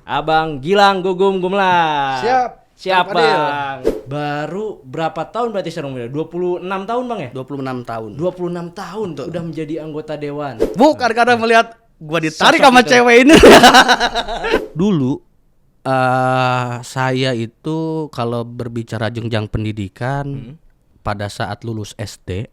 Abang Gilang Gugum Gumelar. Siap, Bang. Baru berapa tahun berarti sekarang? 26 tahun Bang ya? 26 tahun. 26 tahun tuh udah menjadi anggota dewan. Bukan karena melihat gua ditarik Sosok sama itu. cewek ini. Dulu saya itu kalau berbicara jenjang pendidikan pada saat lulus SD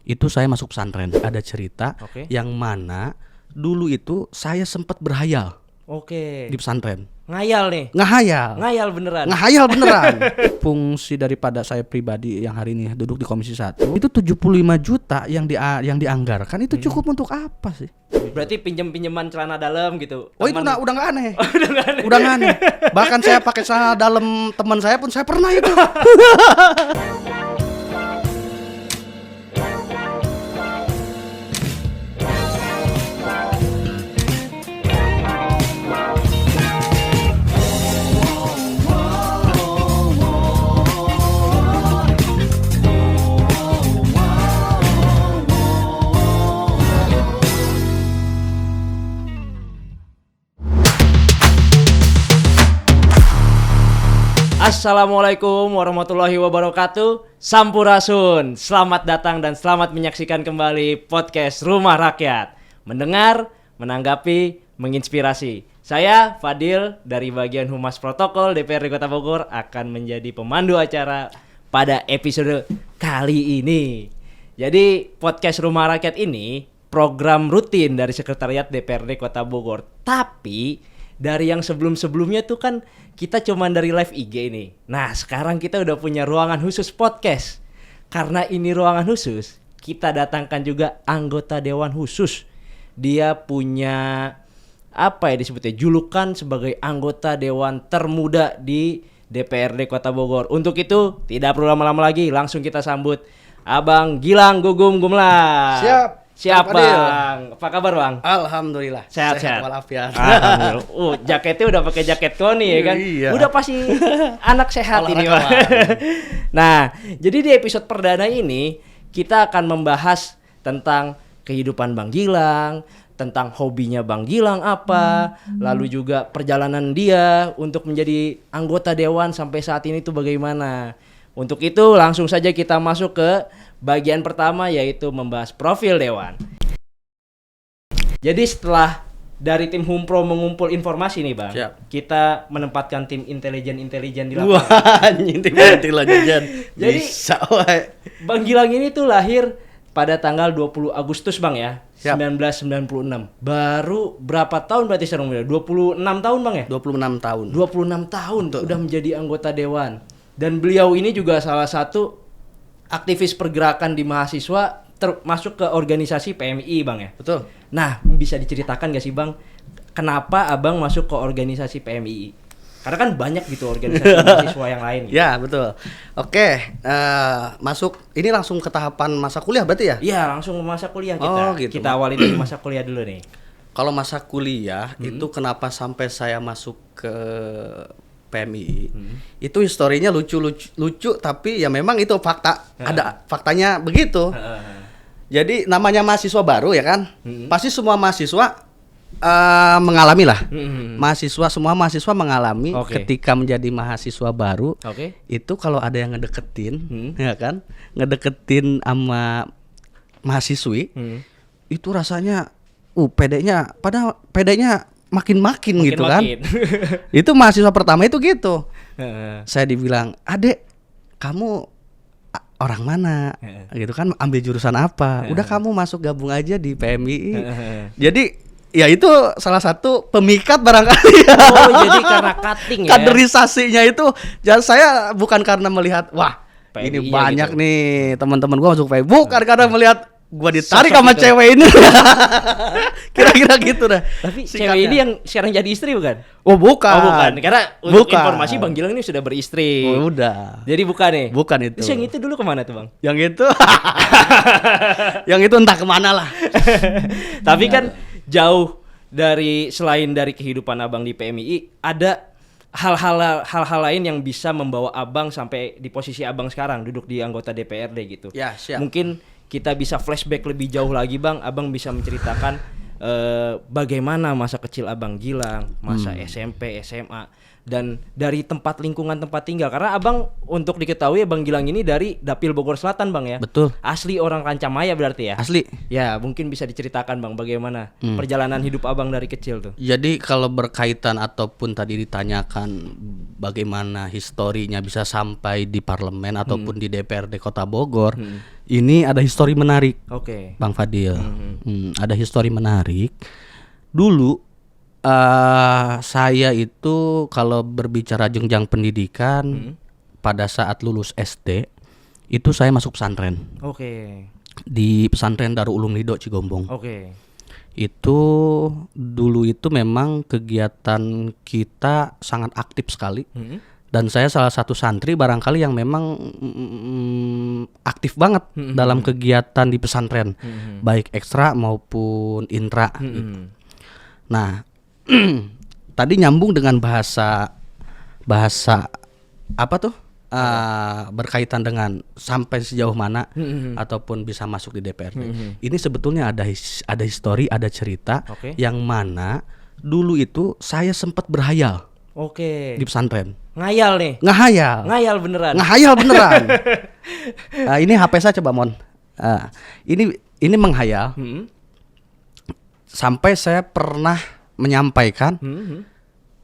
itu saya masuk pesantren. Ada cerita Oke. yang mana dulu itu saya sempat berhayal Oke. di pesantren. Ngayal nih. Ngehayal Beneran. Ngehayal beneran. Fungsi daripada saya pribadi yang hari ini duduk di Komisi 1 itu 75 juta yang dianggarkan itu cukup untuk apa sih? Berarti pinjem-pinjeman celana dalam gitu. Oh itu Teman- udah nggak aneh. Udah nggak aneh. Bahkan saya pakai celana dalam teman saya pun saya pernah itu. Assalamualaikum warahmatullahi wabarakatuh. Sampurasun. Selamat datang dan selamat menyaksikan kembali podcast Rumah Rakyat. Mendengar, menanggapi, menginspirasi. Saya Fadil dari bagian Humas Protokol DPRD Kota Bogor akan menjadi pemandu acara pada episode kali ini. Jadi podcast Rumah Rakyat ini program rutin dari Sekretariat DPRD Kota Bogor. Tapi dari yang sebelum-sebelumnya tuh kan kita cuman dari live IG nih. Nah sekarang kita udah punya ruangan khusus podcast. Karena ini ruangan khusus, kita datangkan juga anggota dewan khusus. Dia punya apa ya disebutnya, julukan sebagai anggota dewan termuda di DPRD Kota Bogor. Untuk itu tidak perlu lama-lama lagi, langsung kita sambut Abang Gilang Gugum Gumelar. Siap Pak Fadil. Bang. Apa kabar Bang? Alhamdulillah. Sehat. Walafiat. Alhamdulillah. Jaketnya udah pakai jaket Koni ya kan? Iya. Udah pasti anak sehat ini, Bang. Nah, jadi di episode perdana ini kita akan membahas tentang kehidupan Bang Gilang, tentang hobinya Bang Gilang apa, lalu juga perjalanan dia untuk menjadi anggota dewan sampai saat ini tuh bagaimana. Untuk itu langsung saja kita masuk ke bagian pertama, yaitu membahas profil dewan. Jadi setelah dari tim Humpro mengumpul informasi nih Bang, Siap. kita menempatkan tim intelijen di Wah, lapangan. nyintik lagi Jan. Jadi- bisa wae. Bang Gilang ini tuh lahir pada tanggal 20 Agustus Bang ya, Siap. 1996. Baru berapa tahun berarti sekarang? 26 tahun Bang ya? 26 tahun. 26 tahun udah menjadi anggota dewan. Dan beliau ini juga salah satu aktivis pergerakan di mahasiswa termasuk ke organisasi PMI Bang ya. Betul. Nah, bisa diceritakan gak sih Bang, kenapa Abang masuk ke organisasi PMI? Karena kan banyak gitu organisasi mahasiswa yang lain gitu. Ya, betul. Oke, masuk ini langsung ke tahapan masa kuliah berarti ya? Iya, langsung ke masa kuliah kita. Oh, gitu. Kita awali dari masa kuliah dulu nih. Kalau masa kuliah itu kenapa sampai saya masuk ke PMI? Itu historinya lucu tapi ya memang itu fakta. Ada faktanya begitu. Jadi namanya mahasiswa baru ya kan? Pasti semua mahasiswa mengalami lah. Semua mahasiswa mengalami Oke. ketika menjadi mahasiswa baru. Oke. Itu kalau ada yang ngedeketin, ya kan? Ngedeketin sama mahasiswi, itu rasanya pedenya makin gitu kan. Itu mahasiswa pertama itu gitu. Saya dibilang, "Adek, kamu orang mana?" Gitu kan, ambil jurusan apa? Udah kamu masuk gabung aja di PMI. Jadi ya itu salah satu pemikat barangkali ya. Oh, jadi karena cutting ya. Kaderisasinya itu saya bukan karena melihat wah PMI ini -nya banyak gitu. nih teman-teman gua masuk PMI, bukan karena melihat gua ditarik Sosok sama itu. cewek ini. Kira-kira gitu dah. Tapi Sikapnya. cewek ini yang sekarang jadi istri bukan? Oh bukan. Oh bukan, karena untuk Bukan. informasi Bang Gilang ini sudah beristri. Oh, udah. Jadi bukan nih? Bukan itu. Terus yang itu dulu kemana tuh Bang? Yang itu yang itu entah kemana lah. Tapi kan jauh dari, selain dari kehidupan Abang di PMI, ada hal-hal lain yang bisa membawa Abang sampai di posisi Abang sekarang duduk di anggota DPRD gitu. Ya, siap. Mungkin kita bisa flashback lebih jauh lagi Bang, Abang bisa menceritakan bagaimana masa kecil Abang Gilang, masa SMP, SMA, dan dari tempat lingkungan tempat tinggal. Karena Abang, untuk diketahui Abang Gilang ini dari Dapil Bogor Selatan Bang ya. Betul. Asli orang Rancamaya berarti ya. Asli. Ya mungkin bisa diceritakan Bang bagaimana perjalanan hidup Abang dari kecil tuh. Jadi kalau berkaitan ataupun tadi ditanyakan bagaimana historinya bisa sampai di parlemen ataupun di DPRD Kota Bogor, ini ada histori menarik, Oke. Bang Fadil. Ada histori menarik. Dulu saya itu kalau berbicara jenjang pendidikan pada saat lulus SD itu saya masuk pesantren Oke. di pesantren Darul Ulum Lido Cigombong. Oke. Itu dulu itu memang kegiatan kita sangat aktif sekali. Dan saya salah satu santri barangkali yang memang aktif banget dalam kegiatan di pesantren, baik ekstra maupun intra. Gitu. Nah, tadi nyambung dengan bahasa apa tuh? Berkaitan dengan sampai sejauh mana ataupun bisa masuk di DPRD. Ini sebetulnya ada histori, ada cerita yang mana dulu itu saya sempat berhayal. Oke. Di pesantren. Ngayal nih. Ngehayal beneran. Ini HP saya coba Mon. Ini menghayal. Sampai saya pernah menyampaikan,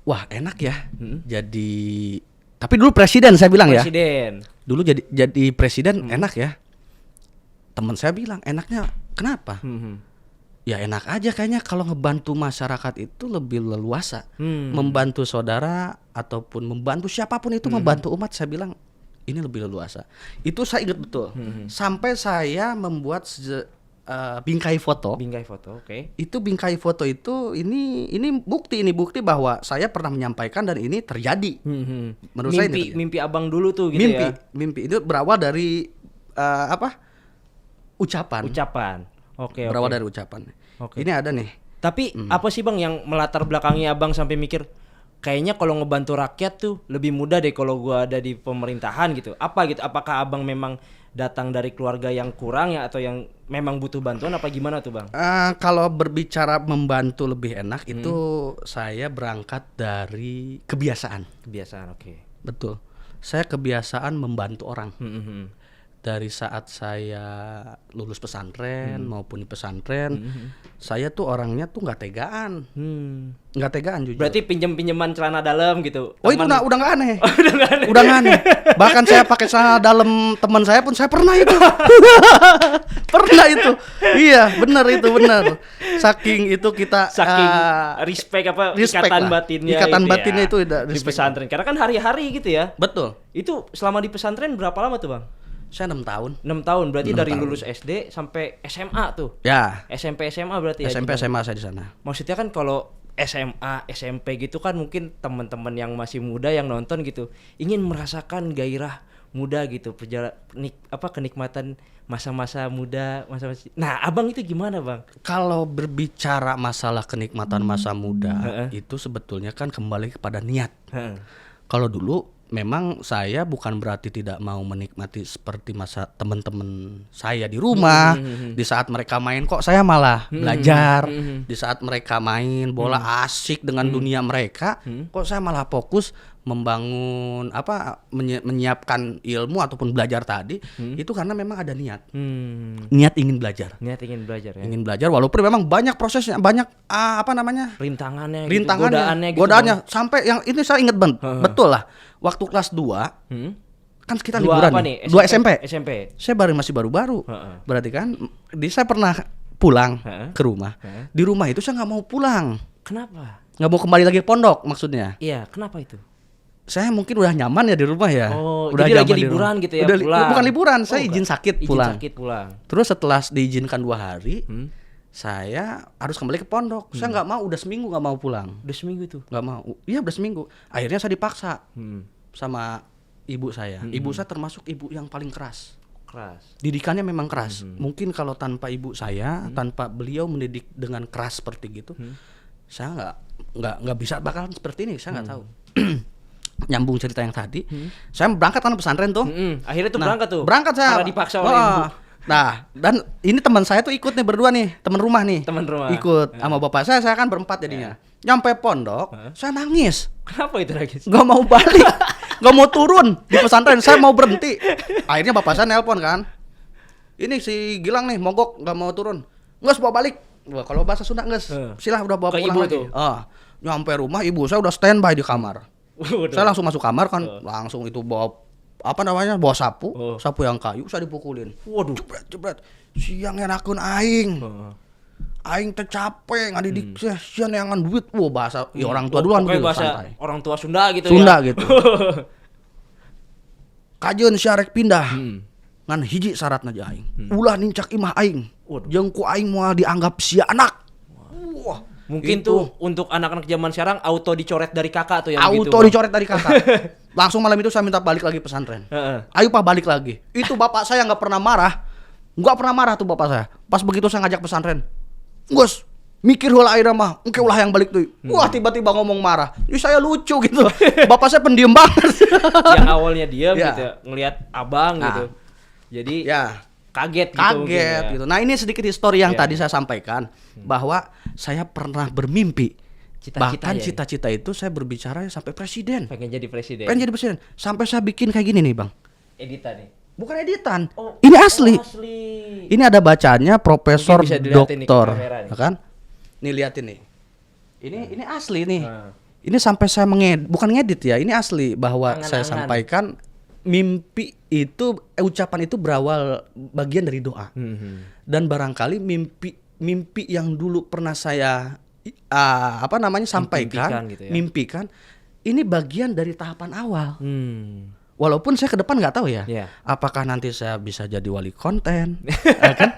wah enak ya. Jadi, tapi dulu presiden saya bilang ya. Dulu jadi presiden enak ya. Teman saya bilang enaknya kenapa? Ya enak aja kayaknya kalau ngebantu masyarakat itu lebih leluasa. Membantu saudara ataupun membantu siapapun itu, membantu umat, saya bilang ini lebih leluasa. Itu saya ingat betul. Sampai saya membuat bingkai foto. Oke. Itu bingkai foto itu ini bukti bahwa saya pernah menyampaikan dan ini terjadi. Menurut saya ini terjadi. Mimpi Abang dulu tuh gitu ya. Mimpi itu berawal dari ucapan. Oke. Berawal dari ucapan. Oke. Ini ada nih. Tapi apa sih Bang yang melatar belakangi Abang sampai mikir kayaknya kalau ngebantu rakyat tuh lebih mudah deh kalau gua ada di pemerintahan gitu. Apa gitu? Apakah Abang memang datang dari keluarga yang kurang ya atau yang memang butuh bantuan apa gimana tuh Bang? Kalau berbicara membantu lebih enak itu saya berangkat dari kebiasaan. Oke. Betul. Saya kebiasaan membantu orang. Dari saat saya lulus pesantren maupun di pesantren, saya tuh orangnya tuh nggak tegaan. Nggak tegaan jujur. Berarti pinjeman celana dalam gitu. Oh itu udah nggak aneh. Udah nggak aneh. Bahkan saya pakai celana dalam teman saya pun saya pernah itu. Pernah itu. Iya, benar itu benar. Saking itu kita respect ikatan lah. batinnya. Ikatan gitu batinnya ya, itu udah di pesantren. Karena kan hari-hari gitu ya. Betul. Itu selama di pesantren berapa lama tuh Bang? Saya 6 tahun. 6 tahun berarti 6 dari tahun. lulus SD sampai SMA tuh. Ya. SMP SMA berarti ya. SMP juga. SMA saya di sana. Maksudnya kan kalau SMA, SMP gitu kan mungkin teman-teman yang masih muda yang nonton gitu ingin merasakan gairah muda gitu, kenikmatan masa-masa muda, masa-masa. Nah, Abang itu gimana, Bang? Kalau berbicara masalah kenikmatan masa muda itu sebetulnya kan kembali kepada niat. Kalau dulu memang saya bukan berarti tidak mau menikmati seperti masa teman-teman saya di rumah. Di saat mereka main kok saya malah belajar. Di saat mereka main bola asik dengan dunia mereka, kok saya malah fokus membangun menyiapkan ilmu ataupun belajar tadi. Itu karena memang ada niat. Niat ingin belajar. Niat ingin belajar ya. Ingin belajar walaupun memang banyak prosesnya, banyak rintangannya gitu, godaannya sampai yang ini saya ingat betul lah. Waktu kelas 2 kan kita liburan nih. 2 SMP. Saya masih baru-baru. Berarti kan saya pernah pulang ke rumah. Di rumah itu saya nggak mau pulang. Kenapa? Nggak mau kembali lagi ke pondok maksudnya. Iya, kenapa itu? Saya mungkin udah nyaman ya di rumah ya. Oh, udah jadi lagi liburan gitu ya, pulang. Bukan liburan, saya izin sakit pulang. Terus setelah diizinkan 2 hari, saya harus kembali ke pondok. Saya nggak mau, udah seminggu nggak mau pulang. Udah seminggu tuh? Nggak mau. Iya udah seminggu. Akhirnya saya dipaksa sama ibu saya. Ibu saya termasuk ibu yang paling keras. Didikannya memang keras. Mungkin kalau tanpa ibu saya, tanpa beliau mendidik dengan keras seperti gitu, saya nggak bisa bakalan seperti ini. Saya nggak tahu. Nyambung cerita yang tadi, saya berangkat kan pesantren tuh. Akhirnya tuh berangkat tuh. Berangkat saya. Karena dipaksa oleh ibu. Nah, dan ini teman saya tuh ikut nih berdua nih, teman rumah nih. Teman rumah. Ikut sama bapak saya kan berempat jadinya. Nyampe pondok, saya nangis. Kenapa itu lagi? Gak mau balik, gak mau turun di pesantren, saya mau berhenti. Akhirnya bapak saya nelpon kan. Ini si Gilang nih mogok gak mau turun. Nges bawa balik. Wah, kalau bahasa Sunda nges, silah udah bawa Ke pulang ibu lagi. tuh? Nyampe rumah ibu saya udah standby di kamar. Waduh. Saya langsung masuk kamar kan, langsung itu bawa bawa sapu, sapu yang kayu, saya dipukulin. Waduh. Jebret. Siang enakeun aing. Aing teh capek ngadidik sian yangan duit. Wah, bahasa orang tua duluan Pokoknya gitu, bahasa santai. orang tua Sunda gitu Sunda ya. gitu. Kajeun syarek pindah. Ngan hiji syaratna aja aing. Ulah nincak imah aing. Jeung ku aing moal dianggap sia anak. Wah, Mungkin itu. tuh untuk anak-anak zaman sekarang auto dicoret dari kakak tuh yang gitu. Auto dicoret dari kakak. Langsung malam itu saya minta balik lagi pesantren. Ayo Pak balik lagi. Itu bapak saya nggak pernah marah. Nggak pernah marah tuh bapak saya. Pas begitu saya ngajak pesantren. Gus, mikir heula ayeuna mah, engke ulah yang balik tuh. Wah, tiba-tiba ngomong marah. Jadi saya lucu gitu. Bapak saya pendiam banget. Yang awalnya diam Ya. gitu, ngelihat abang gitu. Jadi kaget gitu. mungkin ya. gitu. Nah, ini sedikit histori yang Ya. tadi saya sampaikan bahwa saya pernah bermimpi. Cita-cita Bahkan ya. cita-cita itu saya berbicara sampai presiden. Pengen jadi presiden. Pengen jadi presiden. Sampai saya bikin kayak gini nih, Bang. Editan nih. Bukan editan. Oh, ini asli. Asli. Ini ada bacanya Profesor Mungkin bisa dilihatin nih ke Doktor, kamera nih. ya kan? Nih liatin nih. Ini asli nih. Nah. Ini sampai saya bukan ngedit ya, ini asli bahwa saya Angan-angan. sampaikan mimpi itu ucapan itu berawal bagian dari doa. Dan barangkali mimpi yang dulu pernah saya sampaikan, gitu ya. mimpikan ini bagian dari tahapan awal. Walaupun saya ke depan nggak tahu ya, Iya. apakah nanti saya bisa jadi wali konten, ya kan?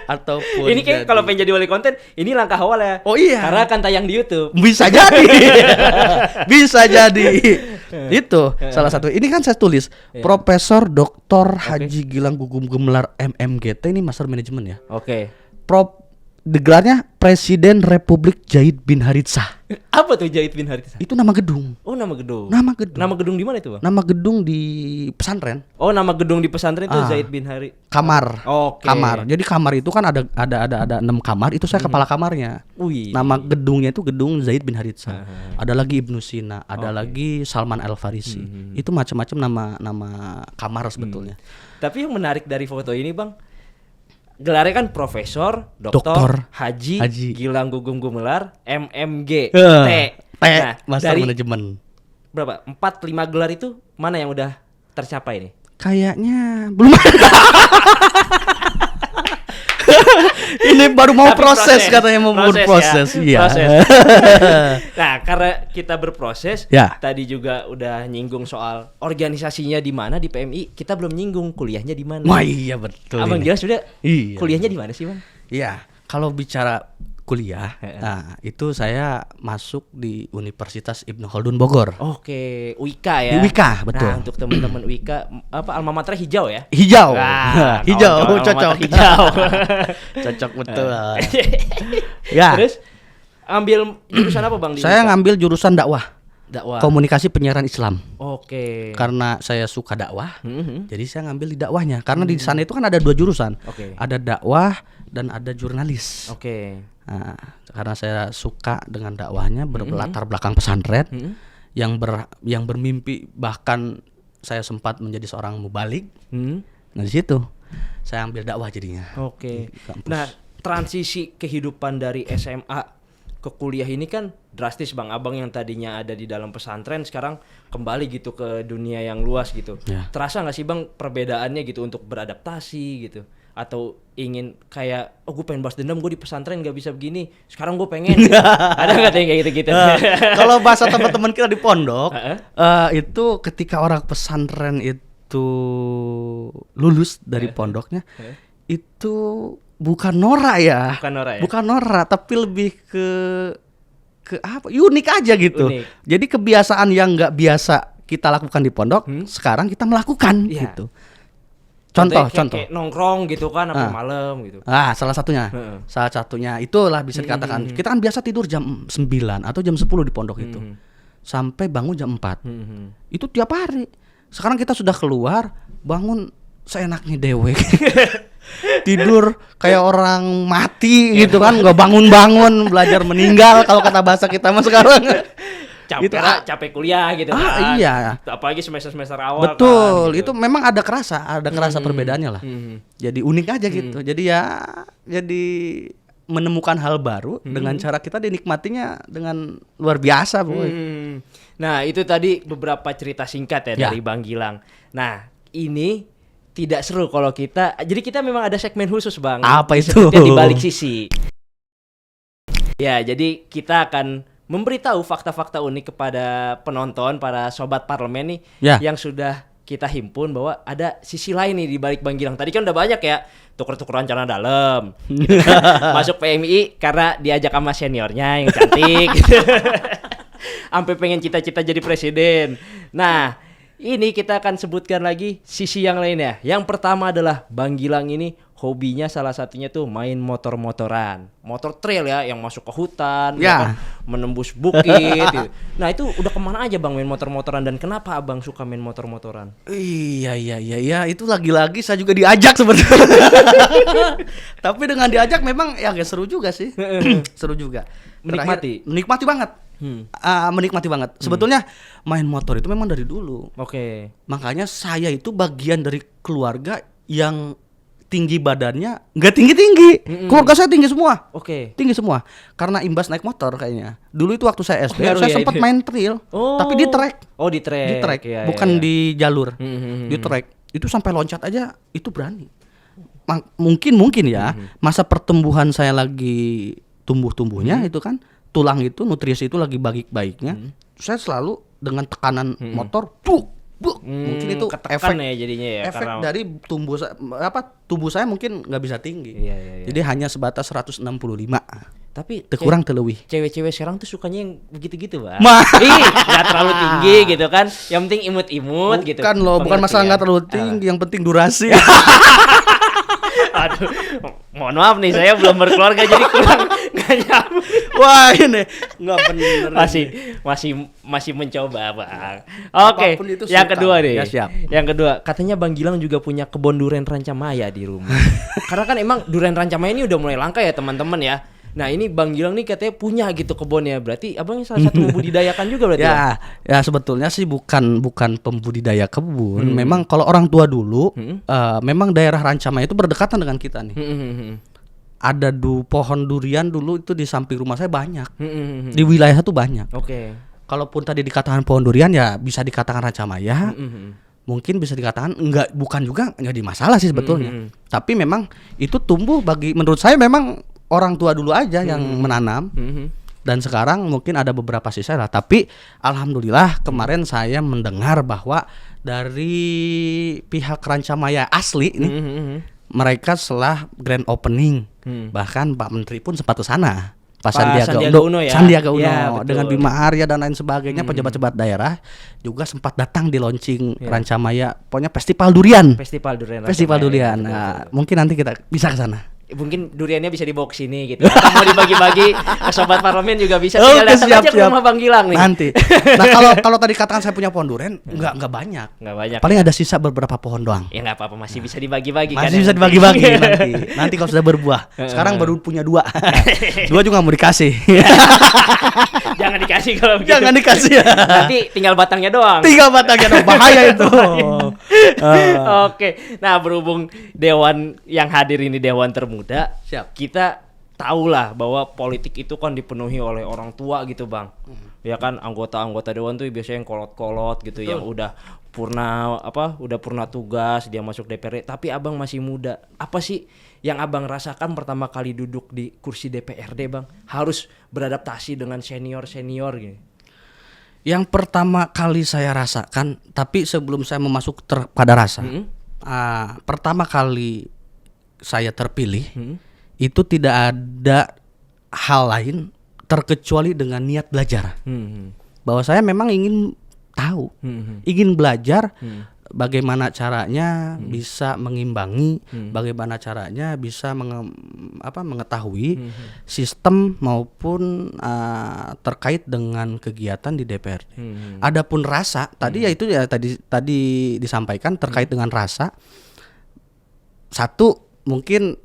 Ataupun Ini kayak kalau pengen jadi wali konten, ini langkah awal ya. Oh iya. Karena akan tayang di YouTube. Bisa jadi, bisa jadi. Itu salah satu. Ini kan saya tulis Profesor Dr. Haji Gilang Gugum Gumelar MMGT, ini Master Management ya. Oke. Gelarnya Presiden Republik Zaid bin Haritsah. Apa tuh Zaid bin Haritsah? Itu nama gedung. Oh, nama gedung. Nama gedung. Nama gedung di mana itu, Bang? Nama gedung di pesantren. Oh, nama gedung di pesantren itu Zaid bin Hari. Kamar. Oke. Kamar. Jadi kamar itu kan ada 6 kamar, itu saya kepala kamarnya. Wih. Nama gedungnya itu gedung Zaid bin Haritsah. Ada lagi Ibnu Sina, ada lagi Salman Al Farisi. Itu macam-macam nama kamar sebetulnya. Tapi yang menarik dari foto ini, Bang, gelarnya kan Profesor Doktor Haji Gilang Gugum Gumelar MMG T. Nah, Master dari Management. berapa? 4-5 gelar itu mana yang udah tercapai nih? Kayaknya belum. Ini baru mau Tapi proses katanya mau berproses. ya. Iya. Proses. Nah, karena kita berproses, Ya. tadi juga udah nyinggung soal organisasinya di mana di PMI, kita belum nyinggung kuliahnya di mana. Wah, iya betul. Abang ini. jelas sudah Iya. kuliahnya di mana sih, Bang? Iya, kalau bicara kuliah, nah itu saya masuk di Universitas Ibnu Khaldun Bogor. Oke, UIKA ya. Di UIKA, betul. Nah, untuk teman-teman UIKA, apa alma mater hijau ya? Hijau, Nah, hijau, kawan-kawan alma cocok, mater hijau. cocok betul. Ya, Terus ambil jurusan apa, Bang? Di saya UIKA? ngambil jurusan dakwah, dakwah. komunikasi penyiaran Islam. Oke. Karena saya suka dakwah, Mhm. jadi saya ngambil di dakwahnya. Karena di sana itu kan ada 2 jurusan, Oke. ada dakwah dan ada jurnalis. Oke. Nah, karena saya suka dengan dakwahnya berlatar belakang pesantren yang bermimpi bahkan saya sempat menjadi seorang mubalik. Nah, di situ saya ambil dakwah jadinya. Oke. Di kampus. Nah, transisi kehidupan dari SMA ke kuliah ini kan drastis, Bang. Abang yang tadinya ada di dalam pesantren sekarang kembali gitu ke dunia yang luas gitu. Ya. Terasa nggak sih, Bang, perbedaannya gitu untuk beradaptasi gitu? Atau ingin kayak, oh gue pengen balas dendam, gue di pesantren nggak bisa begini, sekarang gue pengen gitu. Ada nggak yang kayak gitu-gitu? Kalau bahasa teman-teman kita di pondok, Heeh. itu ketika orang pesantren itu lulus dari pondoknya, itu bukan norak ya, Bukan norak ya? bukan norak, tapi lebih ke apa? Unik aja gitu. Unik. Jadi kebiasaan yang nggak biasa kita lakukan di pondok, sekarang kita melakukan Iya. gitu. Contoh. Kayak nongkrong gitu kan sampai malam gitu. Salah satunya. Heeh. Salah satunya itulah bisa dikatakan. Kita kan biasa tidur jam 9 atau jam 10 di pondok itu. Sampai bangun jam 4. Itu tiap hari. Sekarang kita sudah keluar, bangun seenaknya dewek. Tidur kayak orang mati gitu kan, nggak bangun-bangun, belajar meninggal kalau kata bahasa kita mah sekarang. Capek kuliah gitu kan. Iya. Apalagi semester awal. Betul, kan, gitu. itu memang ada kerasa perbedaannya lah. Jadi unik aja gitu. Jadi menemukan hal baru dengan cara kita dinikmatinya dengan luar biasa, boy. Nah, itu tadi beberapa cerita singkat ya dari Bang Gilang. Nah, ini tidak seru kalau jadi kita memang ada segmen khusus, Bang. Apa itu? Disebutnya di balik sisi. Ya, jadi kita akan memberitahu fakta-fakta unik kepada penonton, para sobat parlemen nih yang sudah kita himpun bahwa ada sisi lain nih di balik Bang Gilang. Tadi kan udah banyak ya tuker-tukeran celana dalam. Masuk PMI karena diajak sama seniornya yang cantik. Sampai pengen cita-cita jadi presiden. Nah, ini kita akan sebutkan lagi sisi yang lainnya. Yang pertama adalah Bang Gilang ini hobinya salah satunya tuh main motor-motoran. Motor trail ya, yang masuk ke hutan, kan, menembus bukit gitu. Nah, itu udah kemana aja Bang main motor-motoran, dan kenapa Abang suka main motor-motoran? Iya, itu lagi-lagi saya juga diajak sebetulnya. Tapi dengan diajak memang ya seru juga sih. Seru juga. Menikmati banget. Menikmati banget. Sebetulnya main motor itu memang dari dulu. Oke. Makanya saya itu bagian dari keluarga yang tinggi badannya nggak tinggi-tinggi. Keluarga saya tinggi semua. Oke. Tinggi semua. Karena imbas naik motor kayaknya. Dulu itu waktu saya SD, saya sempat main trail. Tapi di trek. Oh, di trek. Di trek, bukan di jalur. Di trek. Itu sampai loncat aja itu berani. Mungkin ya, masa pertumbuhan saya lagi tumbuh-tumbuhnya itu kan, tulang itu, nutrisi itu lagi baik-baiknya. Saya selalu dengan tekanan motor, mungkin itu efek ya jadinya ya. Efek dari tubuh saya mungkin nggak bisa tinggi. Iya. Jadi hanya sebatas 165. Tapi kurang terlebih. Cewek-cewek sekarang tuh sukanya yang begitu-gitu, Bang. Nggak terlalu tinggi gitu kan. Yang penting imut-imut gitu. Bukan masalah nggak terlalu tinggi, yang penting durasi. Aduh, mohon maaf nih, saya belum berkeluarga jadi kurang nggak nyambung. Wah, ini nggak bener. Masih mencoba, Bang. Oke, yang kedua nih. Ya, siap. Yang kedua, katanya Bang Gilang juga punya kebun durian Rancamaya di rumah. Karena kan emang durian Rancamaya ini udah mulai langka ya, teman-teman ya. Nah, ini Bang Gilang nih katanya punya gitu kebunnya. Berarti Abang salah satu membudidayakan juga berarti ya sebetulnya sih bukan pembudidaya kebun. Memang kalau orang tua dulu memang daerah Rancamaya itu berdekatan dengan kita nih. Ada pohon durian dulu itu di samping rumah saya banyak. Di wilayah itu banyak. Oke. Kalaupun tadi dikatakan pohon durian ya bisa dikatakan Rancamaya. Mungkin bisa dikatakan bukan juga jadi masalah sih sebetulnya. Tapi memang itu tumbuh menurut saya memang orang tua dulu aja yang menanam. Dan sekarang mungkin ada beberapa sisa lah. Tapi alhamdulillah kemarin saya mendengar bahwa dari pihak Rancamaya asli nih, mereka setelah grand opening, bahkan Pak Menteri pun sempat ke sana. Pak Sandiaga Uno ya. Sandiaga Uno ya, dengan Bima Arya dan lain sebagainya, pejabat-pejabat daerah juga sempat datang di launching Rancamaya. Pokoknya festival durian. Festival durian. Nah, mungkin nanti kita bisa ke sana. Mungkin duriannya bisa dibawa ke sini gitu. Mau dibagi-bagi ke sobat parlemen juga bisa. Tinggal datang aja ke rumah Bang Gilang nih. Nanti. Nah, kalau tadi katakan saya punya pohon durian, enggak banyak. Paling ada sisa beberapa pohon doang. Ya enggak apa-apa, masih bisa dibagi-bagi kan. Masih bisa dibagi-bagi nanti. Nanti kalau sudah berbuah. Sekarang baru punya 2. 2 juga mau dikasih. Jangan dikasih kalau begitu. Jangan dikasih ya. Nanti tinggal batangnya doang. Bahaya itu. Oke. Nah, berhubung dewan yang hadir ini dewan termuda, siap. Kita tahulah bahwa politik itu kan dipenuhi oleh orang tua gitu, Bang. Ya kan, anggota-anggota dewan tuh biasanya yang kolot-kolot gitu. Yang udah purna tugas, dia masuk DPR. Tapi Abang masih muda. Apa sih yang Abang rasakan pertama kali duduk di kursi DPRD, Bang? Harus beradaptasi dengan senior-senior gitu. Yang pertama kali saya rasakan, tapi sebelum saya memasuk pada rasa, pertama kali saya terpilih, itu tidak ada hal lain terkecuali dengan niat belajar. Bahwa saya memang ingin tahu, ingin belajar bagaimana caranya bisa mengimbangi, bagaimana caranya bisa mengetahui sistem maupun terkait dengan kegiatan di DPRD. Adapun rasa tadi tadi disampaikan terkait dengan rasa. satu mungkin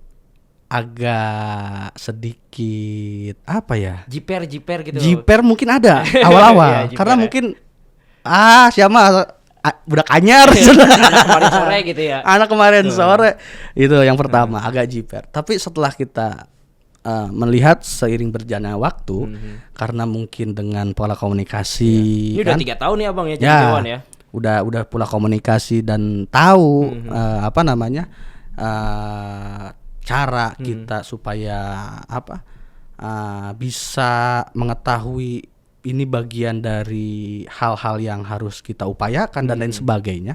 agak sedikit apa ya? Jiper gitu. Jiper mungkin ada awal-awal Iya, karena jiper. mungkin siapa budak anyar Kemarin sore gitu ya. anak kemarin sore itu yang pertama agak jiper. Tapi setelah kita melihat seiring berjalannya waktu karena mungkin dengan pola komunikasi Ini udah kan 3 tahun nih abang ya jadi ya Dewan ya. udah pola komunikasi dan tahu apa namanya cara kita supaya bisa mengetahui ini bagian dari hal-hal yang harus kita upayakan dan lain sebagainya.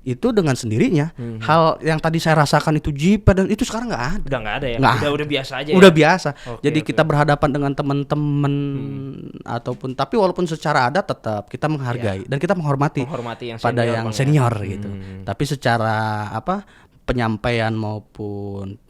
Itu dengan sendirinya hal yang tadi saya rasakan itu jiper dan itu sekarang nggak ada. Udah nggak ada ya. Nggak Udah biasa aja. Udah ya? biasa. Oke, Jadi oke. kita berhadapan dengan teman-teman ataupun tapi walaupun secara adat tetap kita menghargai dan kita menghormati Menghormati yang pada senior, yang Bang, ya. senior gitu. Tapi secara penyampaian maupun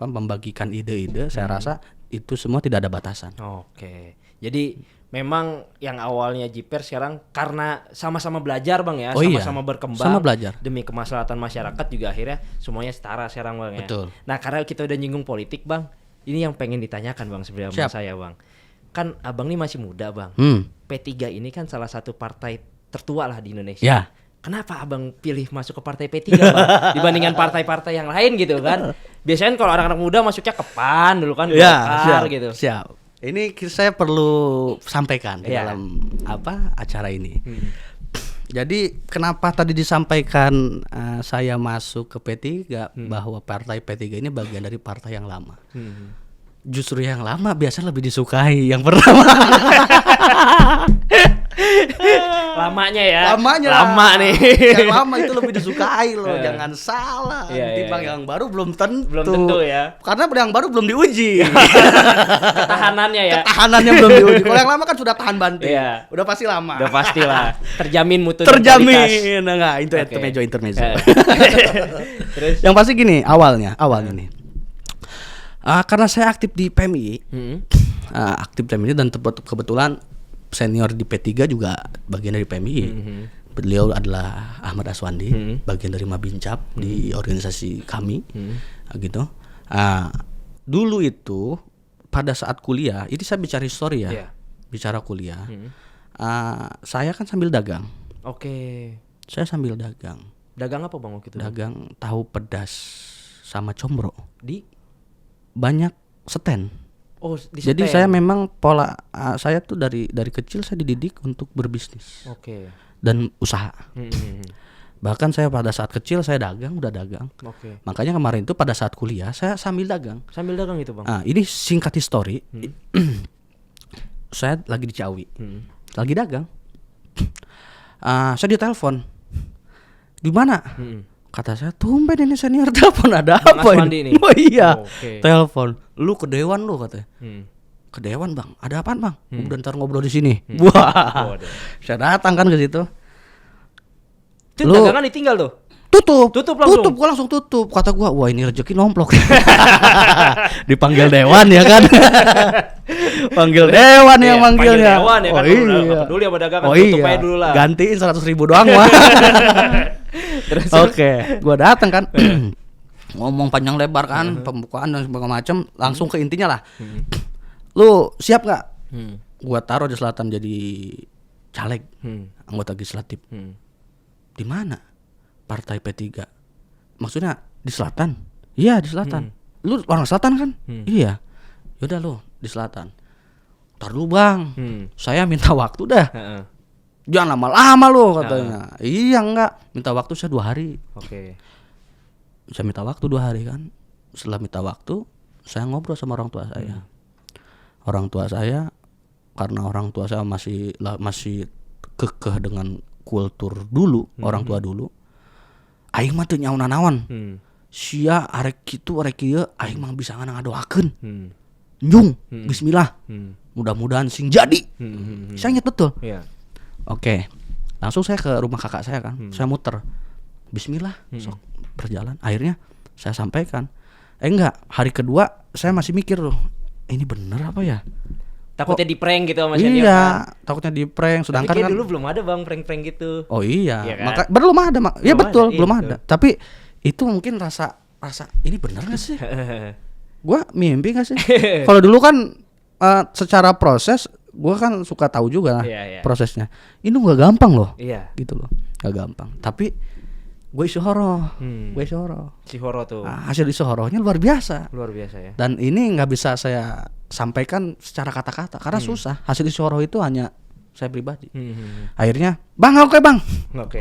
membagikan ide-ide saya rasa itu semua tidak ada batasan. Oke. Jadi memang yang awalnya jiper sekarang karena sama-sama belajar Bang ya, Oh iya, sama-sama berkembang sama belajar. demi kemaslahatan masyarakat juga akhirnya semuanya setara sekarang Bang ya. Betul. Nah, karena kita udah nyinggung politik Bang, ini yang pengen ditanyakan Bang sebenarnya sama Siap. saya Bang. Kan Abang ini masih muda Bang. P3 ini kan salah satu partai tertua lah di Indonesia. Ya. Kenapa abang pilih masuk ke partai P3 bang? Dibandingkan partai-partai yang lain gitu kan? Biasanya kalau anak-anak muda masuknya ke PAN dulu kan, Golkar gitu. Siap. Ini saya perlu sampaikan di Iya. dalam acara ini. Jadi kenapa tadi disampaikan saya masuk ke P3 bahwa partai P3 ini bagian dari partai yang lama. Justru yang lama biasanya lebih disukai yang pertama. Lamanya ya. Lamanya Lama nih. Yang lama itu lebih disukai loh. Jangan salah. Iya, Timbang iya. yang baru belum tentu. Belum tentu ya. Karena yang baru belum diuji. Ketahanannya ya. Ketahanannya belum diuji. Kalau yang lama kan sudah tahan banting. Iya. Udah pasti lama. Udah pastilah. Terjamin mutu dan kualitas. Terjamin. Enggak, itu Oke. intermezzo. Terus? Yang pasti gini, awalnya nih. Karena saya aktif di PMI. Aktif di PMI dan kebetulan senior di P3 juga bagian dari PMI. Beliau adalah Ahmad Aswandi, bagian dari Mabincap di organisasi kami, gitu. Dulu itu pada saat kuliah, ini saya bicara histori ya, Iya. bicara kuliah. Saya kan sambil dagang. Oke. Saya sambil dagang, Dagang apa bang waktu itu? dagang tahu pedas sama combro. Di? Banyak stand. Oh di Jadi setel. saya memang pola saya tuh dari kecil saya dididik untuk berbisnis Oke. dan usaha. Hmm. Bahkan saya pada saat kecil saya udah dagang. Oke. Makanya kemarin itu pada saat kuliah saya sambil dagang. Sambil dagang itu bang. Ini singkat histori. Saya lagi di Ciawi. Lagi dagang. Saya ditelepon. Di mana? Kata saya, tumben ini senior telepon, ada Bang apa Aswandi ini? nih? Oh iya, Oke. telepon. Lu ke Dewan lu katanya. Ke Dewan bang, ada apaan bang? Udah ntar ngobrol di sini. Wah, Waduh. saya datang kan ke situ. Itu Lu- dagangan ditinggal tuh. Tutup langsung? gua langsung tutup. Kata gua, wah ini rezeki nomplok. Dipanggil Dewan ya kan? Panggil Dewan yang Iya, manggilnya. panggil Dewan ya kan, Oh udah iya. nggak peduli sama dagangan, Oh tutup iya. aja dulu lah. Gantiin 100.000 doang mah. Terus. Oke, gua datang kan. Ngomong panjang lebar kan, pembukaan dan segala macam, langsung ke intinya lah. Lu siap nggak? Gua taruh di selatan jadi caleg, anggota legislatif. Di mana? Partai P3. Maksudnya di selatan? Iya, di selatan. Lu orang selatan kan? Iya. Yaudah lu di selatan. Ntar dulu bang, saya minta waktu dah. Heeh. Jangan lama-lama lu katanya. Iya enggak, minta waktu saya 2 hari. Oke. Saya minta waktu 2 hari kan. Setelah minta waktu, saya ngobrol sama orang tua saya. Orang tua saya, karena orang tua saya masih kekeh dengan kultur dulu, orang tua dulu. Aing mah teu nyauna naon. Sia arek kitu arek kieu aing mah bisa ngadoakeun. Njung, bismillah. Mudah-mudahan sing jadi. Saya ingat betul. Iya. Oke. Langsung saya ke rumah kakak saya kan. Saya muter. Bismillah, sok berjalan. Akhirnya saya sampaikan. Enggak, hari kedua saya masih mikir loh. Ini bener apa ya? Takutnya di prank gitu sama senior kan. Iya, takutnya di prank. Tapi Sedangkan kayak kan dulu belum ada bang prank-prank gitu. oh iya, Iya kan? maka belum ada, ya Belum betul, ada, belum iya, ada. Tapi Itu mungkin rasa ini bener gak sih? Gua mimpi gak sih? Kalau dulu kan secara proses gua kan suka tahu juga lah prosesnya. Ini gak gampang loh. Iya. Gitu loh. Gak gampang. Tapi gue isyuhoroh. Gue isyuhoroh. Syuhoro tuh. Hasil isyuhorohnya luar biasa. Luar biasa ya. Dan ini nggak bisa saya sampaikan secara kata-kata karena susah. Hasil isyuhoroh itu hanya saya pribadi. Akhirnya, Bang, oke Bang. Oke.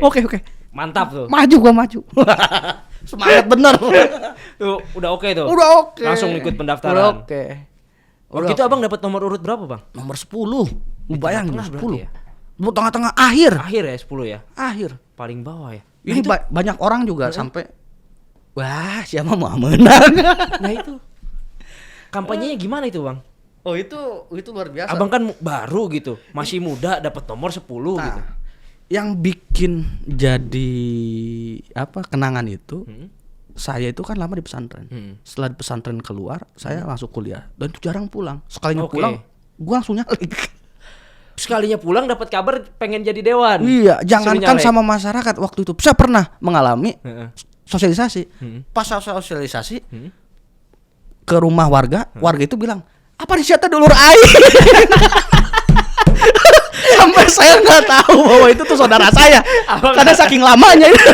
Mantap tuh. Maju gua maju. Semangat bener. Tuh, udah oke tuh. Udah oke. Langsung ikut pendaftaran. Udah oke. Waktu itu Abang dapat nomor urut berapa, Bang? Nomor 10. Lu bayangin tengah 10. berarti ya? Lu tengah-tengah akhir. Akhir ya 10 ya. Akhir. Paling bawah ya. Ini banyak orang juga sampai wah, siapa mau menang. Nah itu. Kampanyenya gimana itu, Bang? Oh, itu luar biasa. Abang kan baru gitu, masih muda dapat nomor 10 gitu. Yang bikin jadi kenangan itu, saya itu kan lama di pesantren. Setelah di pesantren keluar, saya langsung kuliah dan itu jarang pulang. Sekalinya pulang, gua langsung nyalik. Sekalinya pulang dapat kabar pengen jadi dewan. Iya, jangankan sama masyarakat waktu itu. Saya pernah mengalami sosialisasi. Pas sosialisasi ke rumah warga itu bilang, "Apa di situ dulur aing?" Sampai saya nggak tahu bahwa itu tuh saudara saya. Karena saking lamanya itu.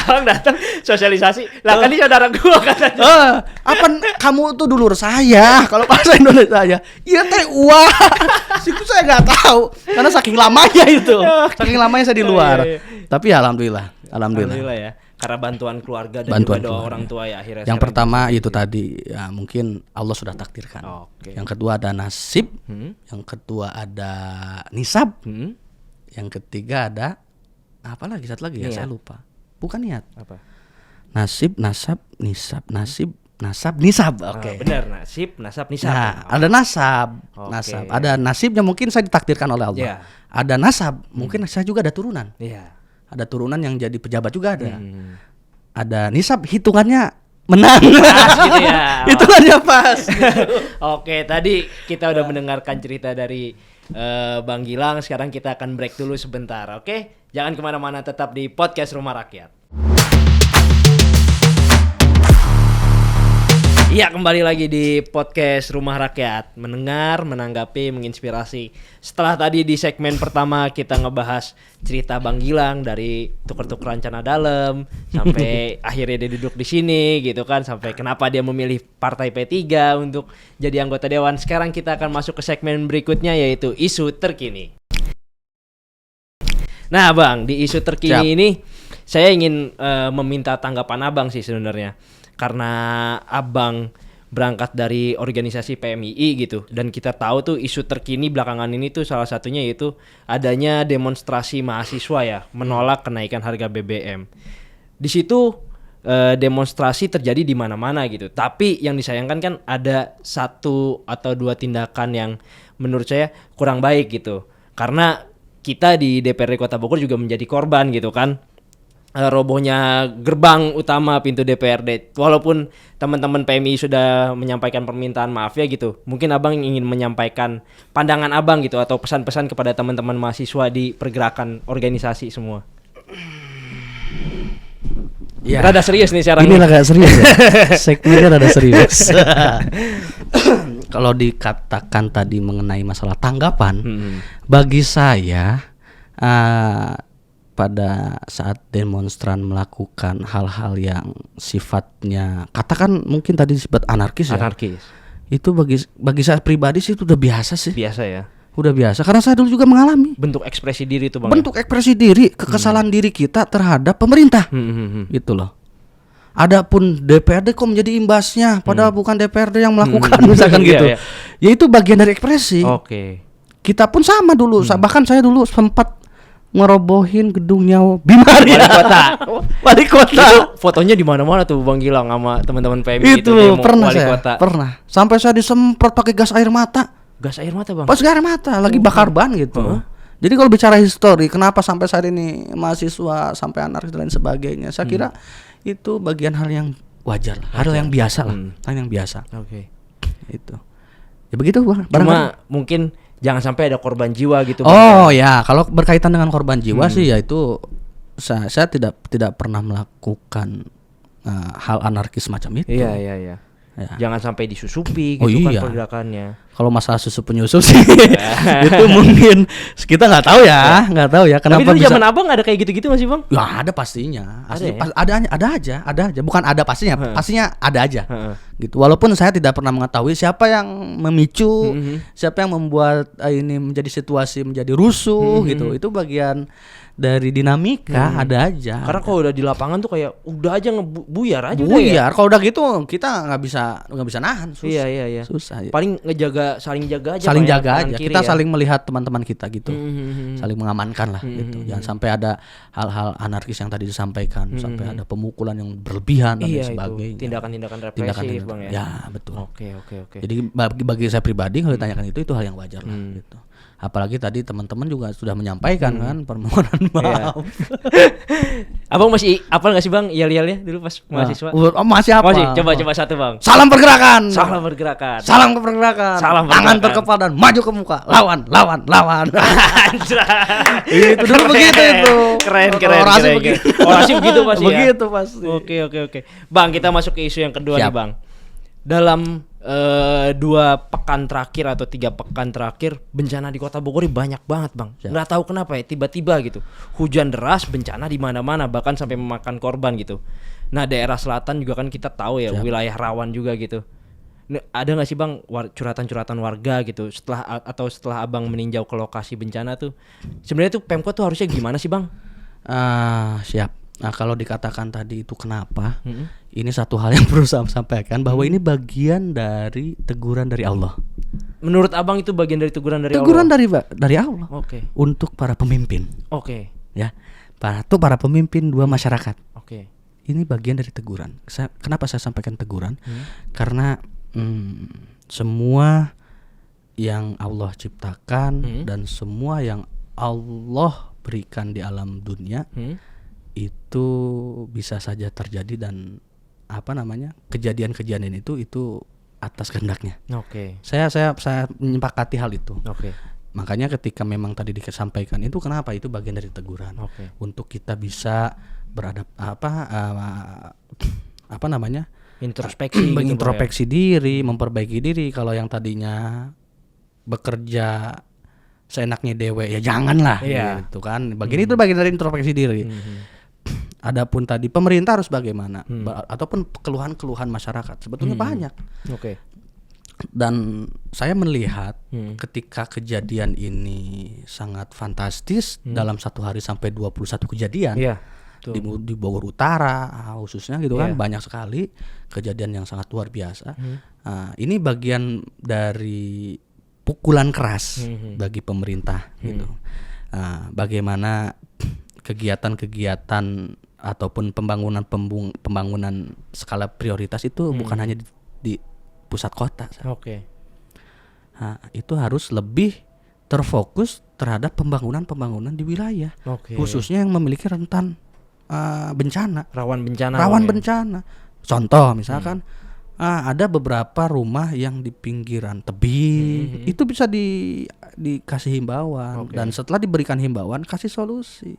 Abang datang sosialisasi. Lah kan ini saudara gua katanya. Apa kamu tuh dulur saya? Kalau bahasa Indonesia saya. Iya teh wah. Situ saya nggak tahu. Karena saking lamanya itu. Saking lamanya saya di luar. Tapi alhamdulillah Ya. Karena bantuan keluarga dan bantuan juga doa keluarga. orang tua ya akhirnya. Yang pertama itu tadi ya mungkin Allah sudah takdirkan. Yang kedua ada nasib. Yang kedua ada nisab. Yang ketiga ada apa lagi? Satu lagi ya, saya lupa. Bukan niat. Apa? Nasib, nasab, nisab, nasib, nasab, nisab. Oke. Benar, nasib, nasab, nisab. Nah, ada nasab. Nasab. Ada nasibnya mungkin saya ditakdirkan oleh Allah. Yeah. Ada nasab, mungkin saya juga ada turunan. Iya. Ada turunan yang jadi pejabat juga ada. Ada nisab, hitungannya menang. Pas gitu ya. Hitungannya pas. Oke, tadi kita udah mendengarkan cerita dari Bang Gilang. Sekarang kita akan break dulu sebentar, oke? Jangan kemana-mana, tetap di podcast Rumah Rakyat. Iya, kembali lagi di podcast Rumah Rakyat. Mendengar, menanggapi, menginspirasi. Setelah tadi di segmen pertama kita ngebahas cerita Bang Gilang dari tuker-tukeran celana dalam sampai akhirnya dia duduk di sini gitu kan, sampai kenapa dia memilih Partai P3 untuk jadi anggota dewan. Sekarang kita akan masuk ke segmen berikutnya, yaitu isu terkini. Nah, Bang, di isu terkini ini saya ingin meminta tanggapan Abang sih sebenarnya. Karena Abang berangkat dari organisasi PMII gitu, dan kita tahu tuh isu terkini belakangan ini tuh salah satunya yaitu adanya demonstrasi mahasiswa ya menolak kenaikan harga BBM. Di situ demonstrasi terjadi di mana-mana gitu. Tapi yang disayangkan kan ada satu atau dua tindakan yang menurut saya kurang baik gitu. Karena kita di DPRD Kota Bogor juga menjadi korban gitu kan. Robohnya gerbang utama pintu DPRD. Walaupun teman-teman PMI sudah menyampaikan permintaan maaf ya gitu, mungkin Abang ingin menyampaikan pandangan Abang gitu atau pesan-pesan kepada teman-teman mahasiswa di pergerakan organisasi semua. Ya. Rada serius nih sekarang. Ini agak serius ya. Segmennya rada serius. Kalau dikatakan tadi mengenai masalah tanggapan, bagi saya pada saat demonstran melakukan hal-hal yang sifatnya katakan mungkin tadi disebut anarkis ya. Itu bagi saya pribadi sih itu udah biasa sih. Biasa ya. Udah biasa karena saya dulu juga mengalami. Bentuk ekspresi diri itu Bang. Bentuk ekspresi diri, kekesalan diri kita terhadap pemerintah. Gitu loh. Adapun DPRD kok menjadi imbasnya padahal bukan DPRD yang melakukan misalkan gitu. Ya itu bagian dari ekspresi. Kita pun sama dulu, bahkan saya dulu sempat ngerobohin gedungnya Bimari Wali Kota. Itu fotonya di mana-mana tuh Bang Gilang sama teman-teman PMI itu demo pernah Wali saya, Kota. Pernah. Sampai saya disemprot pakai gas air mata. Gas air mata Bang. Pas gas air mata lagi bakar ban gitu. Jadi kalau bicara histori, kenapa sampai saat ini mahasiswa sampai anarkis dan lain sebagainya, saya kira itu bagian hal yang wajar lah, hal yang biasa lah, hal yang biasa. Itu. Ya begitu Bang. Cuma mungkin jangan sampai ada korban jiwa gitu. Oh ya, kalau berkaitan dengan korban jiwa sih ya itu saya tidak pernah melakukan hal anarkis macam itu. Iya. Ya. Jangan sampai disusupi gitu kan pergerakannya. Kalau masalah susu penyusup sih itu mungkin kita nggak tahu ya kenapa. Tapi dulu zaman abang ada kayak gitu-gitu masih bang? Ya ada pastinya. Ada ya? Ada aja. Bukan ada pastinya ada aja. Gitu. Walaupun saya tidak pernah mengetahui siapa yang memicu, siapa yang membuat ini menjadi situasi menjadi rusuh gitu. Itu bagian dari dinamika, ada aja. Karena kalau udah di lapangan tuh kayak udah aja ngebuyar aja. Buyar. Kalau udah gitu kita nggak bisa nahan. Susah. Iya. Susah. Ya. Paling saling jaga aja. Saling jaga aja. Kiri, kita ya? saling melihat teman-teman kita gitu. Saling mengamankan lah gitu. Jangan sampai ada hal-hal anarkis yang tadi disampaikan, sampai ada pemukulan yang berlebihan dan lain sebagainya. Itu tindakan represif bang ya. Ya betul. Oke. Jadi bagi saya pribadi kalau ditanyakan itu hal yang wajar lah gitu. Apalagi tadi teman-teman juga sudah menyampaikan kan permohonan maaf. Abang masih apa nggak sih bang yel-yelnya dulu pas mahasiswa? Masih apa? Masih coba satu bang. Salam pergerakan. Tangan terkepal dan maju ke muka. Lawan. Itu dulu begitu itu. Keren. Orasi begitu pasti ya. Begitu pasti. Oke. Bang, kita masuk ke isu yang kedua nih bang. Dalam 2 pekan terakhir atau 3 pekan terakhir bencana di Kota Bogor banyak banget bang. Nggak tahu kenapa ya tiba-tiba gitu hujan deras, bencana di mana-mana bahkan sampai memakan korban gitu. Nah daerah selatan juga kan kita tahu ya wilayah rawan juga gitu. Nah, ada nggak sih bang curhatan warga gitu setelah abang meninjau ke lokasi bencana tuh sebenarnya tuh Pemkot tuh harusnya gimana sih bang? Siap. Nah kalau dikatakan tadi itu kenapa, ini satu hal yang perlu saya sampaikan bahwa ini bagian dari teguran dari Allah. Menurut abang itu bagian dari teguran dari teguran Allah? dari Allah. Oke. Untuk para pemimpin. Oke. Ya, para pemimpin 2 masyarakat. Oke. Ini bagian dari teguran. Kenapa saya sampaikan teguran? Karena semua yang Allah ciptakan dan semua yang Allah berikan di alam dunia itu bisa saja terjadi dan kejadian-kejadian itu atas kehendaknya. Oke. Saya menyepakati hal itu. Oke. Makanya ketika memang tadi disampaikan itu kenapa itu bagian dari teguran. Untuk kita bisa introspeksi diri, memperbaiki diri. Kalau yang tadinya bekerja seenaknya dewe ya janganlah gitu kan. Itu bagian dari introspeksi diri. Adapun tadi pemerintah harus bagaimana ataupun keluhan-keluhan masyarakat sebetulnya banyak. Oke. Dan saya melihat ketika kejadian ini sangat fantastis dalam 1 hari sampai 21 kejadian. Di Bogor Utara khususnya gitu kan banyak sekali kejadian yang sangat luar biasa. Ini bagian dari pukulan keras bagi pemerintah gitu. Bagaimana kegiatan-kegiatan ataupun pembangunan skala prioritas itu bukan hanya di pusat kota. Oke. Itu harus lebih terfokus terhadap pembangunan di wilayah, khususnya yang memiliki rentan bencana, rawan bencana. Contoh misalkan ada beberapa rumah yang di pinggiran tebing itu bisa dikasih himbauan dan setelah diberikan himbauan kasih solusi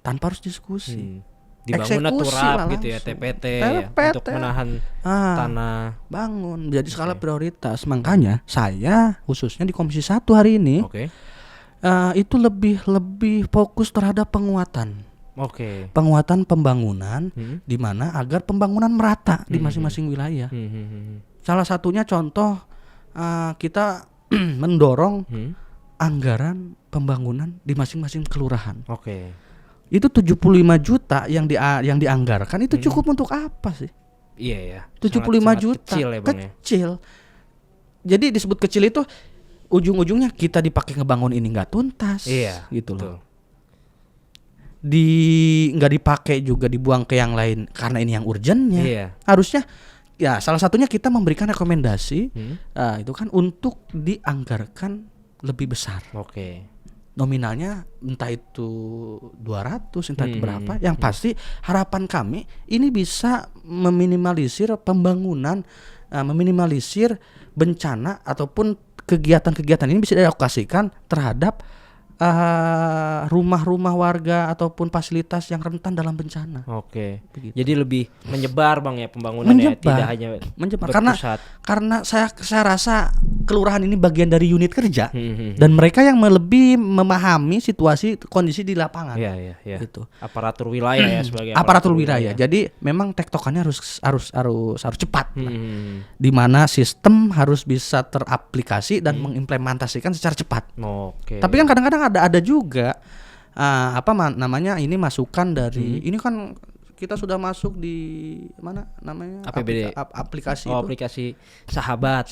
tanpa harus diskusi. Dibangun turap gitu ya, TPT ya, untuk menahan tanah, bangun menjadi skala prioritas. Makanya saya khususnya di Komisi 1 hari ini itu lebih fokus terhadap penguatan pembangunan di mana agar pembangunan merata di masing-masing wilayah. Salah satunya contoh kita mendorong anggaran pembangunan di masing-masing kelurahan. Itu 75 juta yang dianggarkan itu cukup untuk apa sih? Iya ya. 75 juta kecil. Jadi disebut kecil itu ujung-ujungnya kita dipakai ngebangun ini nggak tuntas. Gitu loh. Nggak dipakai juga dibuang ke yang lain karena ini yang urgennya. Harusnya ya salah satunya kita memberikan rekomendasi itu kan untuk dianggarkan lebih besar. Nominalnya entah itu 200 entah itu berapa. Yang pasti harapan kami ini bisa meminimalisir pembangunan, meminimalisir bencana ataupun kegiatan-kegiatan ini bisa dialokasikan terhadap rumah-rumah warga ataupun fasilitas yang rentan dalam bencana. Oke. Begitu. Jadi lebih menyebar Bang ya pembangunannya, tidak hanya menyebar berpusat. karena saya rasa kelurahan ini bagian dari unit kerja Hmm. dan mereka yang lebih memahami situasi kondisi di lapangan. Iya. Gitu. Aparatur wilayah ya sebagai Aparatur wilayah. Jadi memang tektokannya harus cepat. Di mana sistem harus bisa teraplikasi dan mengimplementasikan secara cepat. Oke. Tapi kan kadang-kadang ada juga namanya ini masukan dari ini kan kita sudah masuk di mana namanya APBD. aplikasi itu. Aplikasi Sahabat.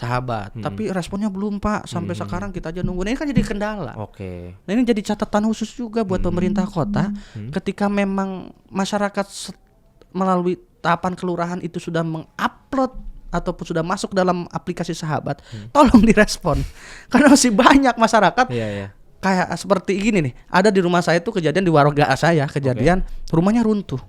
Tapi responnya belum Pak sampai sekarang kita aja nunggu. Nah, ini kan jadi kendala. Oke. Nah ini jadi catatan khusus juga buat pemerintah kota ketika memang masyarakat melalui tahapan kelurahan itu sudah mengupload ataupun sudah masuk dalam aplikasi Sahabat, tolong direspon karena masih banyak masyarakat Iya. kayak seperti gini nih. Ada di rumah saya itu kejadian di warga saya kejadian rumahnya runtuh.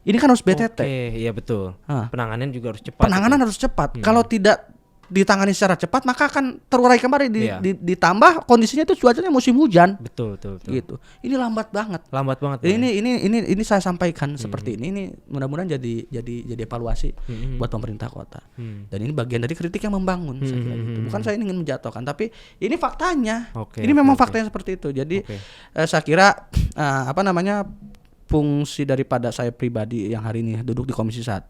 Ini kan harus BTT. Oke, iya betul. Ah. Penanganan juga harus cepat. Penanganan harus cepat. Kalau tidak ditangani secara cepat maka akan terurai kembali Iya. ditambah kondisinya itu cuacanya musim hujan. Betul. Gitu. Ini lambat banget. Lambat banget. Bang. Ini saya sampaikan seperti ini. Ini mudah-mudahan jadi evaluasi buat pemerintah kota. Dan ini bagian dari kritik yang membangun. Saya kira gitu. Bukan saya ingin menjatuhkan, tapi ini faktanya. Oke, ini memang oke. faktanya seperti itu. Jadi saya kira fungsi daripada saya pribadi yang hari ini duduk di Komisi 1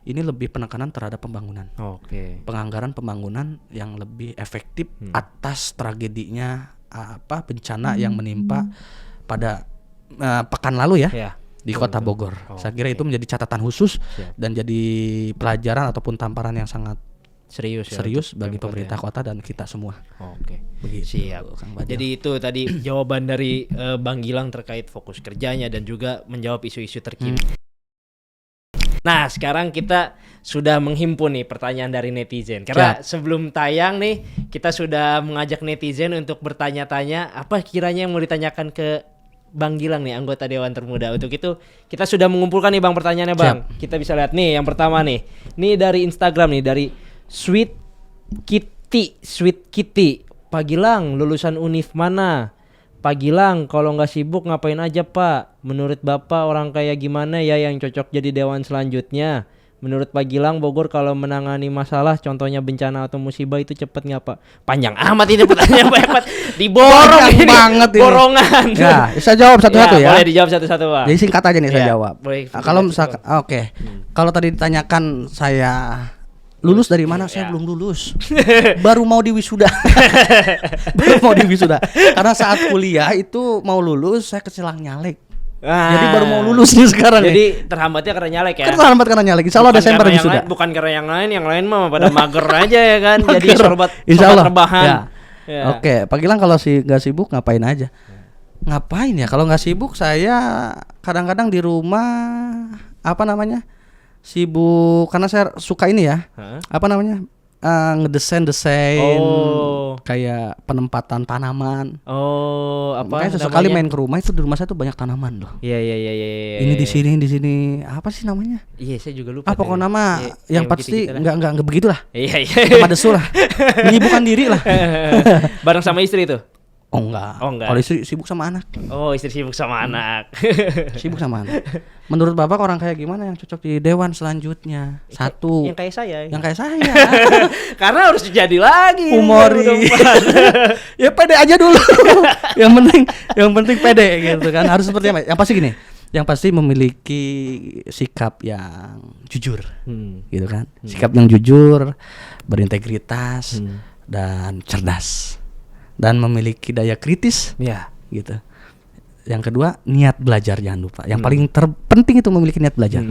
ini lebih penekanan terhadap pembangunan. Oke. Penganggaran pembangunan yang lebih efektif atas tragedinya bencana yang menimpa pada pekan lalu ya Ya. di Kota Bogor. Saya kira itu menjadi catatan khusus dan jadi pelajaran ataupun tamparan yang sangat Serius untuk bagi Pemkot pemerintah ya. kota dan kita semua. Oke. Begitu, Siap. Kang Badil. Jadi itu tadi jawaban dari Bang Gilang terkait fokus kerjanya dan juga menjawab isu-isu terkini. Nah, sekarang kita sudah menghimpun nih pertanyaan dari netizen. Karena sebelum tayang nih, kita sudah mengajak netizen untuk bertanya-tanya apa kiranya yang mau ditanyakan ke Bang Gilang nih, anggota Dewan Termuda. Untuk itu kita sudah mengumpulkan nih Bang pertanyaannya Bang. Kita bisa lihat nih yang pertama nih. Ini dari Instagram nih, dari Sweet Kitty. Pak Gilang, lulusan univ mana? Pak Gilang, kalau nggak sibuk ngapain aja Pak? Menurut Bapak orang kayak gimana ya yang cocok jadi dewan selanjutnya? Menurut Pak Gilang, Bogor kalau menangani masalah, contohnya bencana atau musibah itu cepet nggak Pak? Panjang amat ini pertanyaan banyak banget. Diborong Panjang ini. banget ini. Borongan. Ya, saya jawab satu-satu ya. Boleh dijawab satu-satu Pak. Jadi singkat aja nih saya Ya, jawab. boleh. Kalau misalkan Kalau tadi ditanyakan saya lulus dari mana? Saya belum lulus. Baru mau diwisuda. Karena saat kuliah itu mau lulus saya kecilang nyalek. Jadi baru mau lulus nih sekarang. Jadi terhambatnya karena nyalek ya. Terlambat karena nyalek. Insya Allah Desember karena yang wisuda. lain- bukan karena yang lain mah pada mager aja ya kan. Jadi Mager. sorbat Insya Allah. rebahan. Ya. Ya. Oke, Pak Gilang kalau nggak sibuk ngapain aja? Ngapain ya? Kalau nggak sibuk saya kadang-kadang di rumah sibuk karena saya suka ini ya. Hah? Ngedesain Oh. kayak penempatan tanaman. Oh, apa Makanya sesekali namanya? main ke rumah itu di rumah saya tuh banyak tanaman loh. Iya. Ini di sini apa sih namanya? Iya, saya juga lupa. Pokok tadi. nama Iya, yang pasti gitu-gitu lah. nggak begitulah. Iya. Sama desu lah. Menyibukkan diri lah. Bareng sama istri tuh. Oh enggak. Enggak. Kalau istri sibuk sama anak. Oh, istri sibuk sama anak. Sibuk sama anak. Menurut Bapak orang kayak gimana yang cocok di dewan selanjutnya? Satu. Yang kayak saya. Yang kayak saya. Karena harus jadi lagi. Humori. Ya pede aja dulu. yang penting pede gitu kan. Harus seperti apa? Yang pasti gini. Yang pasti memiliki sikap yang jujur. Gitu kan. Sikap yang jujur, berintegritas dan cerdas. Dan memiliki daya kritis. Ya. Gitu. Yang kedua, niat belajar jangan lupa. Yang paling terpenting itu memiliki niat belajar.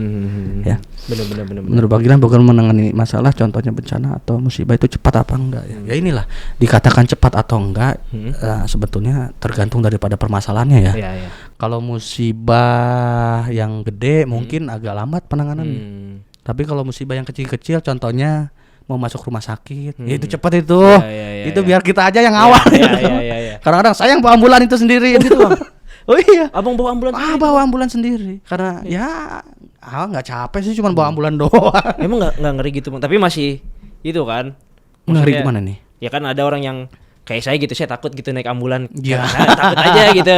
Ya. Benar. Menurut Pak Gilang Bogor menangani masalah contohnya bencana atau musibah itu cepat apa enggak ya? Ya inilah dikatakan cepat atau enggak sebetulnya tergantung daripada permasalahannya ya. Iya. Kalau musibah yang gede mungkin agak lambat penanganannya. Tapi kalau musibah yang kecil-kecil contohnya mau masuk rumah sakit, ya itu cepat itu. Ya, Itu biar kita aja yang awal. Iya. Kadang-kadang saya yang bawa ambulan itu sendiri gitu, Bang. Oh iya. Abang bawa ambulans. Bawa ambulan sendiri karena nggak capek sih cuman bawa ambulan doang. Emang nggak ngeri gitu Bang, tapi masih itu kan. Ngeri Maksudnya, gimana nih? Ya kan ada orang yang kayak saya gitu, saya takut gitu naik ambulan. Iya. Saya takut aja gitu.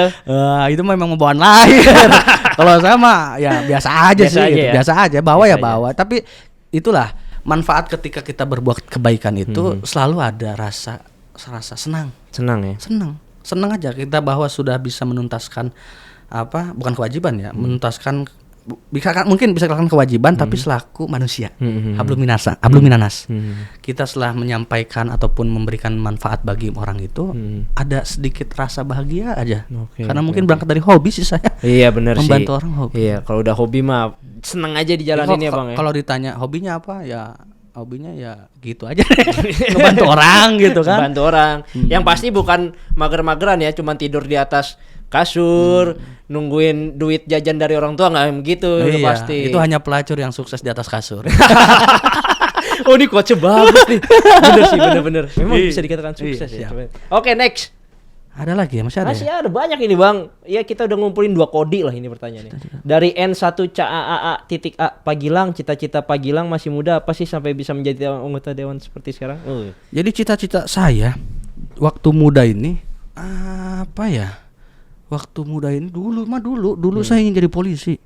Itu memang bawaan lahir. Kalau saya mah ya biasa aja Biasa sih, aja gitu. ya? Biasa aja, bawa Biasa ya aja. bawa. Tapi itulah manfaat ketika kita berbuat kebaikan itu selalu ada rasa senang. Senang ya. Senang aja kita bahwa sudah bisa menuntaskan bukan kewajiban ya, menuntaskan mungkin bisa dikatakan kewajiban tapi selaku manusia. Hablum minanas. Kita setelah menyampaikan ataupun memberikan manfaat bagi orang itu ada sedikit rasa bahagia aja. Karena mungkin berangkat dari hobi sih saya. Iya benar sih. Membantu orang hobi. Iya, kalau udah hobi mah seneng aja dijalanin ya Bang ya. Kalau ditanya hobinya apa ya, hobinya ya gitu aja. Ngebantu orang gitu kan. Bantu orang. Yang pasti bukan mager-mageran ya, cuman tidur di atas kasur, nungguin duit jajan dari orang tua, nggak gitu. Iya, Pasti. itu hanya pelacur yang sukses di atas kasur. Oh ini coachnya bagus nih. Bener sih, bener-bener. Memang bisa dikatakan sukses Iya, ya. siap. Oke, next. Ada lagi ya, masih ada. Masih Ya? ada banyak ini Bang. Ya kita udah ngumpulin 2 kode lah ini pertanyaannya. Dari N1CAAA.A Pagilang, cita-cita Pagilang masih muda apa sih sampai bisa menjadi anggota dewan seperti sekarang? Jadi cita-cita saya waktu muda ini apa ya? Waktu muda ini dulu saya ingin jadi polisi.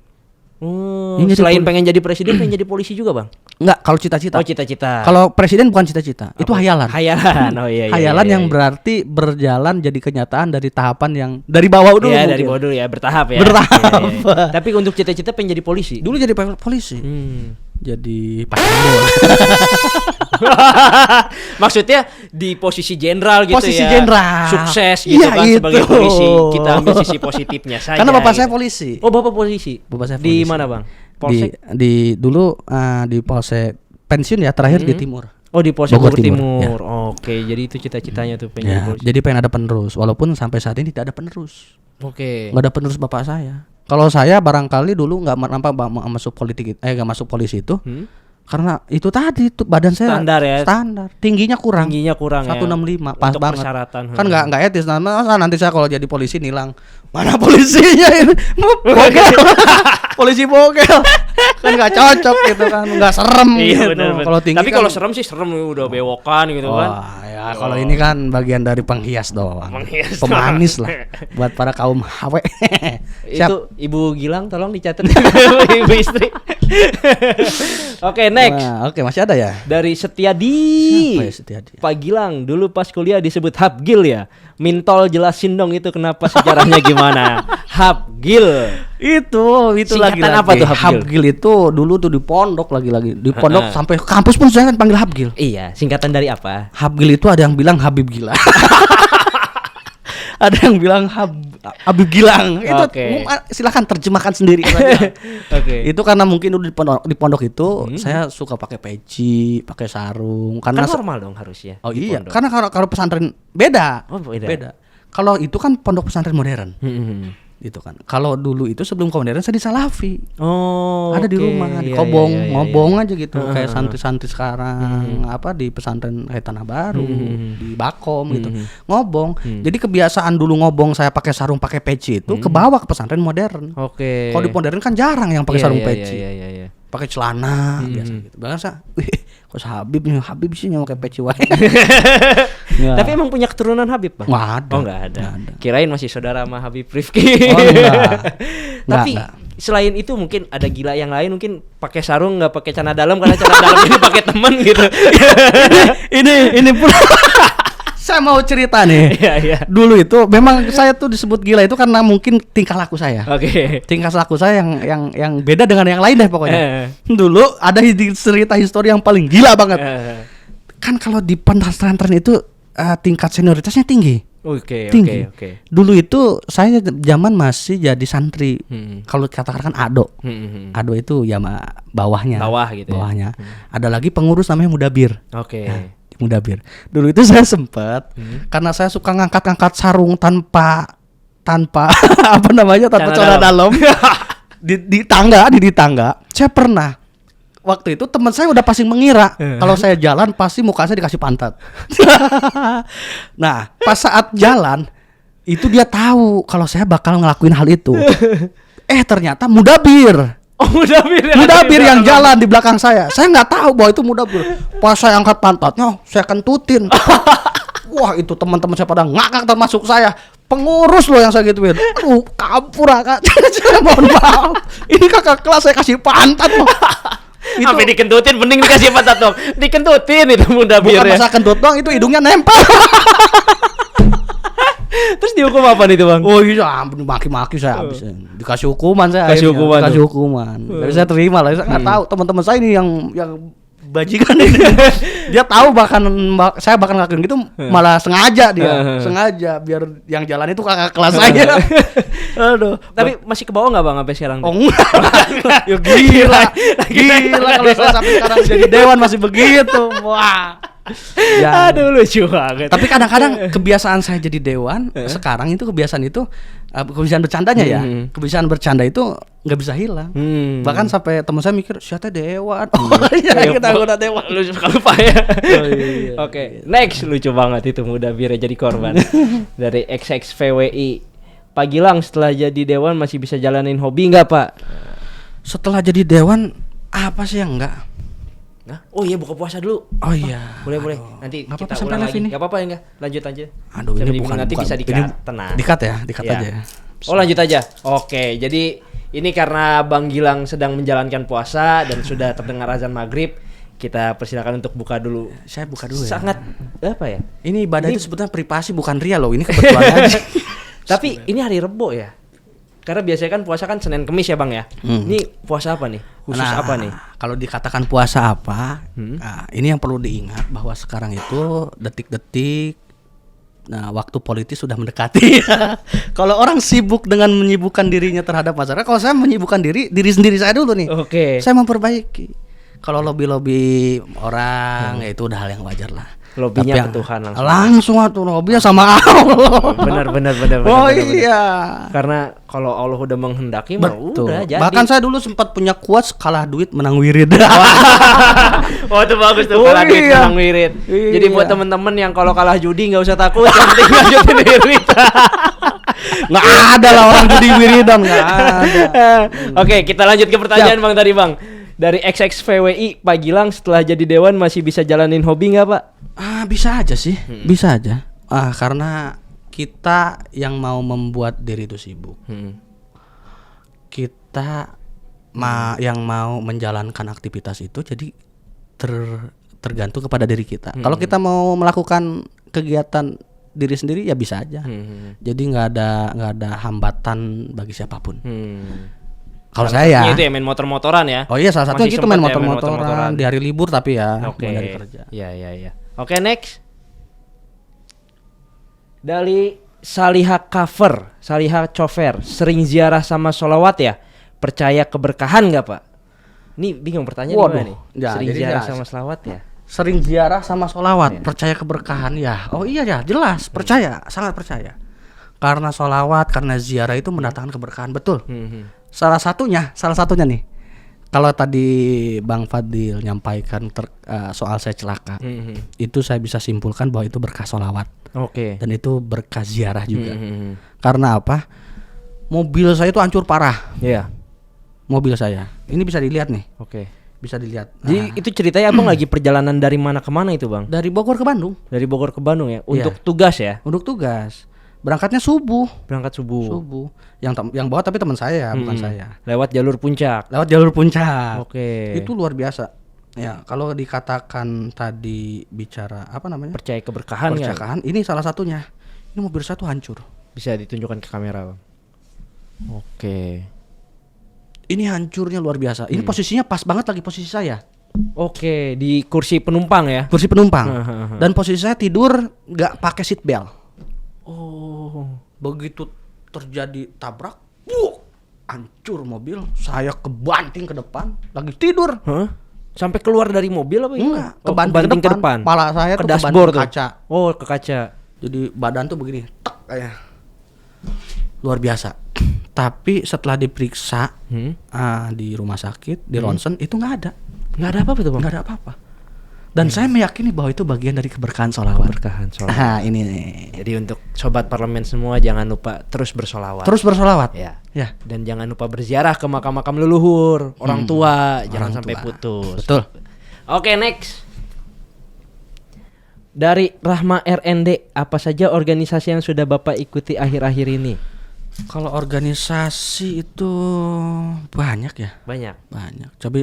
Ini jadi Selain pengen jadi presiden, pengen jadi polisi juga Bang? Enggak, kalau cita-cita. Oh cita-cita. Kalau presiden bukan cita-cita, itu hayalan. Hayalan. Oh iya. Hayalan yang berarti berjalan jadi kenyataan dari tahapan yang dari bawah dulu. Iya mungkin. dari bawah dulu ya, bertahap ya. Bertahap. Iya. Tapi untuk cita-cita pengen jadi polisi. Dulu jadi polisi. Jadi pacarnya. Maksudnya di posisi jenderal gitu Posisi ya. jenderal. Sukses gitu Iya, kan sebagai itu. polisi. Kita ambil sisi positifnya saja. Karena bapak saya gitu. polisi. Oh, bapak polisi. Bapak saya Di polisi. mana, Bang? Polsek. Di dulu di Polsek pensiun ya, terakhir di Timur. Oh, di Polsek Bogor Bogor Timur, Timur. Oke, jadi itu cita-citanya tuh pengen jadi Ya, polisi. jadi pengen ada penerus, walaupun sampai saat ini tidak ada penerus. Oke. Nggak ada penerus bapak saya. Kalau saya barangkali dulu nggak masuk politik, nggak masuk polisi itu, karena itu tadi tuh badan saya Standar ya. standar, tingginya kurang. Tingginya kurang ya. 165 pas Untuk banget. persyaratan. Kan nggak etis. Nanti saya kalau jadi polisi nilang, mana polisinya ini? Bogel. Polisi bogel. Kan nggak cocok gitu kan, nggak serem Iya gitu. benar. Kalau tinggi Tapi kan, kalau serem sih serem udah bewokan gitu kan. wah ya kalau ini kan bagian dari penghias doang. Penghias Pemanis lah buat para kaum HW. Siap. Itu Ibu Gilang tolong dicatat Ibu istri. Oke, next. Wah, oke, masih ada ya? Dari Setiadi. Siapa ya Setiadi? Pak Gilang, dulu pas kuliah disebut Habgil ya. Mintol jelasin dong itu kenapa sejarahnya gimana. Habgil. Itu Singkatan lagi-lagi. apa tuh Habgil? Habgil itu dulu tuh di pondok lagi-lagi. Di pondok sampai kampus pun saya kan panggil Habgil. Iya, singkatan dari apa? Habgil itu ada yang bilang Habib Gila. Ada yang bilang Habib Gilang. Itu Oke. silakan terjemahkan sendiri saja. Oke. Itu karena mungkin udah di pondok itu saya suka pakai peci, pakai sarung Kan karena normal dong harusnya. oh di iya, pondok. karena kalau pesantren beda. Oh, beda. Beda. Kalau itu kan pondok pesantren modern. Gitu Kan. Kalau dulu itu sebelum ke modern saya di Salafi. Oh, Ada di oke. rumah, di Iya, Kobong, iya, iya, ngobong iya. aja gitu, kayak santri-santri sekarang, di pesantren kayak Tanah Baru, di Bakom gitu, ngobong. Jadi kebiasaan dulu ngobong saya pakai sarung, pakai peci itu kebawa ke pesantren modern. Oke. Kalau di modern kan jarang yang pakai Iya, sarung iya, peci, iya. pakai celana biasa gitu. Bahkan saya, kok Habib sih yang pakai peci wae. Tapi emang punya keturunan Habib, Bang? Nggak ada. Oh, nggak ada. Nggak ada. Kirain masih saudara sama Habib Rifki. Oh, enggak. Tapi Enggak. selain itu mungkin ada gila yang lain, mungkin pakai sarung nggak pakai celana dalam karena celana dalam ini pakai temen gitu. ini pun saya mau cerita nih. Iya, iya. Dulu itu memang saya tuh disebut gila itu karena mungkin tingkah laku saya. Oke. Tingkah laku saya yang beda dengan yang lain deh pokoknya. Dulu ada cerita histori yang paling gila banget. Kan kalau di pesantren itu tingkat senioritasnya tinggi. Oke. Dulu itu saya zaman masih jadi santri. Kalau katakan Ado. Ado itu ya bawahnya. Bawah gitu ya. Bawahnya. Ada lagi pengurus namanya Mudabir. Oke. Mudabir. Dulu itu saya sempat karena saya suka ngangkat-ngangkat sarung tanpa apa namanya tanpa celana dalam di tangga. Saya pernah waktu itu teman saya udah pasti mengira kalau saya jalan pasti muka saya dikasih pantat. Nah, pas saat jalan itu dia tahu kalau saya bakal ngelakuin hal itu. Ternyata Mudabir. Oh, Mudabir yang jalan di belakang saya. Saya nggak tahu bahwa itu Mudabir. Pas saya angkat pantatnya, saya kentutin. Wah, itu teman-teman saya pada ngakak termasuk saya. Pengurus loh yang saya gituin. Aduh, kabur Kak. Mohon maaf. Ini kakak kelas saya kasih pantat loh. Sampai dikentutin, mending dikasih pantat dong. Dikentutin itu muda bir Bukan ya. masa kentut doang, itu hidungnya nempel. Terus dihukum apa nih tuh bang? Oh iya, ampun, maki-maki saya habis. Dikasih hukuman saya. Kasih akhirnya. hukuman Dikasih tuh. hukuman. Tapi saya terima lah. Saya nggak tahu teman-teman saya ini yang bajingan ini. Dia tahu saya bahkan ngelakuin gitu malah sengaja dia. Sengaja biar yang jalan itu kakak kelas saya. Aduh. Tapi masih ke bawah nggak bang sampai sekarang? Oh enggak. Ya gila. Gila kalau saya sampai sekarang jadi dewan masih begitu. Wah. Ya. Aduh lucu banget. Tapi kadang-kadang kebiasaan saya jadi dewan sekarang itu kebiasaan bercandanya ya. Kebiasaan bercanda itu nggak bisa hilang. Bahkan sampai teman saya mikir siapa dewan. Oh iya kita udah dewan. Lu suka lupa ya. Oh, iya. Oke, next lucu banget itu muda bir jadi korban dari XXVWI. Pak Gilang setelah jadi dewan masih bisa jalanin hobi nggak Pak? Setelah jadi dewan apa sih yang enggak? Nah, oh iya buka puasa dulu. Oh iya. Boleh. Nanti Nggak kita apa-apa sampai ulang live lagi. ini. Enggak apa-apa ya enggak? Lanjut aja. Aduh Sampai ini di bukan nanti bisa ini di-cut. Tenang. Di-cut ya, di-cut Iya. aja. Oh lanjut aja. Oke, jadi ini karena Bang Gilang sedang menjalankan puasa dan sudah terdengar azan maghrib, kita persilakan untuk buka dulu. Saya buka dulu ya. Sangat apa ya? Ini ibadah itu sebetulnya privasi bukan ria loh. Ini kebetulan aja. Tapi ini hari Rebo ya. Karena biasanya kan puasa kan Senin Kemis ya Bang ya. Ini puasa apa nih? Khusus apa nih? Kalau dikatakan puasa apa? Nah, ini yang perlu diingat bahwa sekarang itu detik-detik waktu politis sudah mendekati. Kalau orang sibuk dengan menyibukkan dirinya terhadap masyarakat, kalau saya menyibukkan diri sendiri saya dulu nih. Oke. Saya memperbaiki. Kalau lobby orang ya itu udah hal yang wajar lah. Lobbynya Tapi ke Tuhan langsung. Langsung atuh lobbynya sama Allah. Benar. Oh iya. Karena kalau Allah udah menghendaki mah Betul. udah jadi. Bahkan saya dulu sempat punya quotes kalah duit menang wirid. Oh itu bagus tuh Oh, kalah duit iya. menang wirid. Iya. Jadi buat temen-temen yang kalau kalah judi nggak usah takut, yang penting lanjutin wirid. Nggak ada lah orang judi wiridan, nggak ada. Oke, kita lanjut ke pertanyaan Bang tadi Bang. Dari XXVWI, Pak Gilang setelah jadi dewan masih bisa jalanin hobi nggak Pak? Bisa aja sih, bisa aja. Karena kita yang mau membuat diri itu sibuk, kita yang mau menjalankan aktivitas itu, jadi tergantung kepada diri kita. Kalau kita mau melakukan kegiatan diri sendiri ya bisa aja. Jadi nggak ada hambatan bagi siapapun. Kalau saya itu ya main motor-motoran ya. Oh iya salah satunya Masih gitu sempet main ya, motor-motoran di hari libur tapi ya Oke. bukan dari kerja. Iya. Oke, next. Dari Salihah Chofer, sering ziarah sama sholawat ya? Percaya keberkahan nggak Pak? Ini bingung pertanyaan Waduh, gimana nih? ya, Sering jadi ziarah ya, sama sholawat ya? Sering ziarah sama sholawat, percaya keberkahan ya. Oh iya ya, jelas percaya, sangat percaya. Karena sholawat, karena ziarah itu mendatangkan keberkahan, betul. Salah satunya nih. Kalau tadi Bang Fadil nyampaikan soal saya celaka, itu saya bisa simpulkan bahwa itu berkah sholawat. Oke. Dan itu berkah ziarah juga. Karena apa? Mobil saya itu hancur parah. Iya. Mobil saya. Ini bisa dilihat nih. Oke. Bisa dilihat. Jadi itu ceritanya Abang lagi perjalanan dari mana ke mana itu Bang? Dari Bogor ke Bandung. Dari Bogor ke Bandung ya? Untuk Iya. tugas ya? Untuk tugas. Berangkatnya subuh. Berangkat subuh. Yang bawa tapi teman saya, bukan saya. Lewat jalur puncak. Lewat jalur puncak. Oke. Itu luar biasa. Ya, kalau dikatakan tadi bicara apa namanya? Percaya keberkahan ya? Percayakan, ini salah satunya. Ini mobil saya tuh hancur. Bisa ditunjukkan ke kamera Bang. Oke. Ini hancurnya luar biasa. Ini posisinya pas banget lagi posisi saya. Oke, di kursi penumpang ya? Kursi penumpang. Dan posisi saya tidur nggak pakai seat belt. Oh. Begitu terjadi tabrak, hancur mobil. Saya kebanting ke depan, lagi tidur. Hah? Sampai keluar dari mobil apa Enggak, Oh, kebanting ke depan. Kepala saya Ke tuh dashboard kebanting tuh. kaca. Oh, ke kaca. Jadi badan tuh begini, tek kayak luar biasa. Tapi setelah diperiksa di rumah sakit, di ronsen itu nggak ada. Nggak ada apa-apa tuh Bang? Nggak ada apa-apa. Dan saya meyakini bahwa itu bagian dari keberkahan sholawat. Keberkahan sholawat. Nah ini nih. Jadi untuk sobat parlemen semua jangan lupa terus bersolawat. Terus bersolawat. Ya. Ya. Dan jangan lupa berziarah ke makam-makam leluhur, orang tua, jangan Orang sampai tua. putus. Betul. Oke, next. Dari Rahma RND, apa saja organisasi yang sudah Bapak ikuti akhir-akhir ini? Kalau organisasi itu banyak ya. Banyak. Coba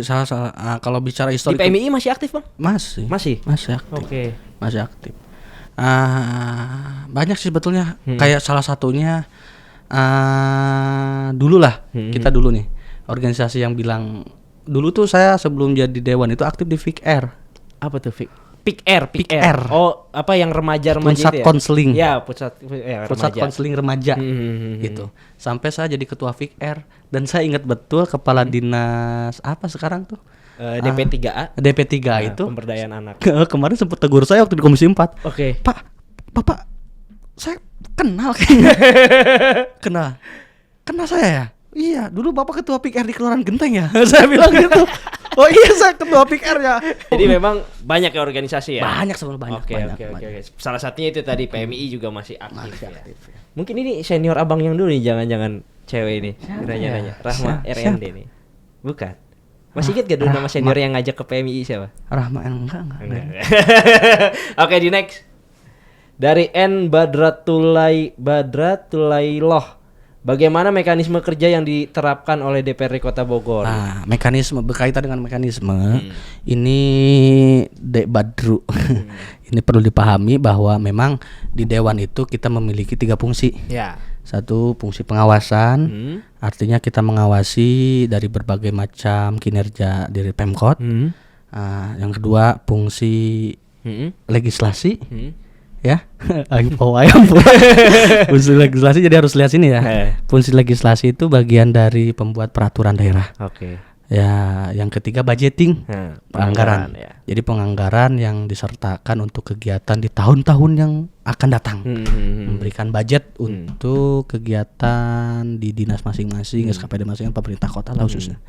kalau bicara Di histori PMII masih aktif, Bang? masih aktif. Oke. Masih aktif. Banyak sih sebetulnya. Kayak salah satunya dulu lah. Kita dulu nih. Organisasi yang bilang dulu tuh saya sebelum jadi dewan itu aktif di FIK-R. Apa tuh, Pick Air. Air. Oh, apa yang remaja-remaja Pusat itu ya? konseling. Ya, pusat Pusat konseling remaja gitu. Sampai saya jadi ketua FIK-R dan saya ingat betul kepala dinas apa sekarang tuh? DP3A. DP3 itu Pemberdayaan anak. kemarin sempat tegur saya waktu di Komisi 4. Oke. Pak, Bapak saya kenal kayaknya. Kenal saya ya? Iya, dulu Bapak ketua PIK-R di Kelurahan Genteng ya. Saya bilang gitu. Oh iya, saya ketua PIK-R ya. Jadi memang banyak ya organisasi ya? Banyak sebenarnya Oke. banyak. Salah satunya itu tadi PMI juga masih aktif, Masih ya. aktif, ya. Mungkin ini senior abang yang dulu nih, jangan-jangan cewek ini. Nanya-nanya. Rahma RND nih. Bukan. Masih ingat gak dulu nama senior yang ngajak ke PMI siapa? Rahma enggak. Oke, di next. Dari N Badratulailoh. Bagaimana mekanisme kerja yang diterapkan oleh DPRD Kota Bogor? Nah, mekanisme berkaitan dengan mekanisme ini Dek Badru. Ini perlu dipahami bahwa memang di dewan itu kita memiliki 3 fungsi. Ya. Satu, fungsi pengawasan. Artinya kita mengawasi dari berbagai macam kinerja dari Pemkot. Yang kedua, fungsi legislasi. Ya, fungsi legislasi, jadi harus lihat sini ya. Fungsi legislasi itu bagian dari pembuat peraturan daerah. Oke. Ya, yang ketiga budgeting, penganggaran. Ya. Jadi penganggaran yang disertakan untuk kegiatan di tahun-tahun yang akan datang, memberikan budget untuk kegiatan di dinas masing-masing, SKPD masing-masing, pemerintah kota lah khususnya.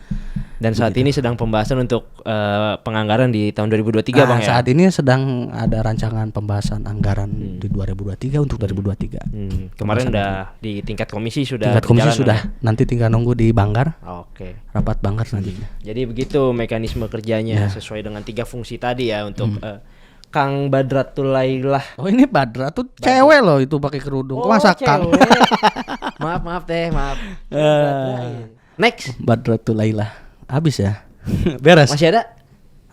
Dan saat ini sedang pembahasan untuk penganggaran di tahun 2023, Bang ya. Saat ini sedang ada rancangan pembahasan anggaran di 2023 untuk 2023. Kemarin udah di tingkat komisi sudah. Tingkat komisi berjalan, sudah. Nanti tinggal nunggu di Banggar. Oke. Rapat Banggar selanjutnya. Jadi begitu mekanisme kerjanya sesuai dengan 3 fungsi tadi ya untuk Kang Badratulailah. Oh, ini Badra tuh cewek loh, itu pakai kerudung. Masa Kang? maaf. Next. Badratulailah. Habis ya? Beres. Masih ada?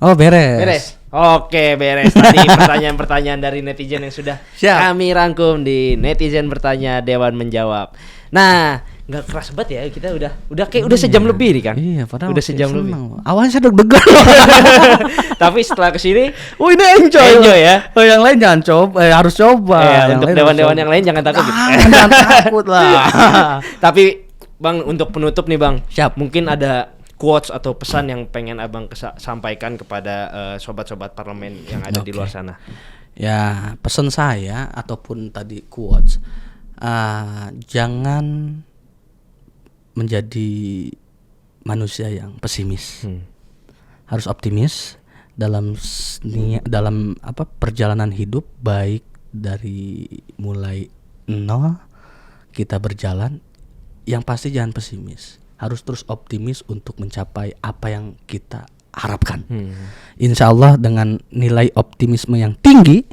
Oh, beres. Oke, beres. Tadi pertanyaan-pertanyaan dari netizen yang sudah kami rangkum di Netizen Bertanya Dewan Menjawab. Nah, nggak keras banget ya, kita udah kayak udah sejam lebih nih kan? Iya, padahal udah sejam lebih. Awalnya saya deg-degan loh. Tapi setelah kesini, ini enjoy ya. Oh, yang lain jangan coba, harus coba. Untuk dewan-dewan yang lain jangan takut. Jangan takut lah. Tapi Bang, untuk penutup nih Bang, siap. Mungkin ada quotes atau pesan yang pengen Abang sampaikan kepada sobat-sobat parlemen yang ada di luar sana. Ya, pesan saya ataupun tadi quotes, jangan menjadi manusia yang pesimis. Harus optimis dalam perjalanan hidup, baik dari mulai nol kita berjalan, yang pasti jangan pesimis. Harus terus optimis untuk mencapai apa yang kita harapkan. Insya Allah dengan nilai optimisme yang tinggi,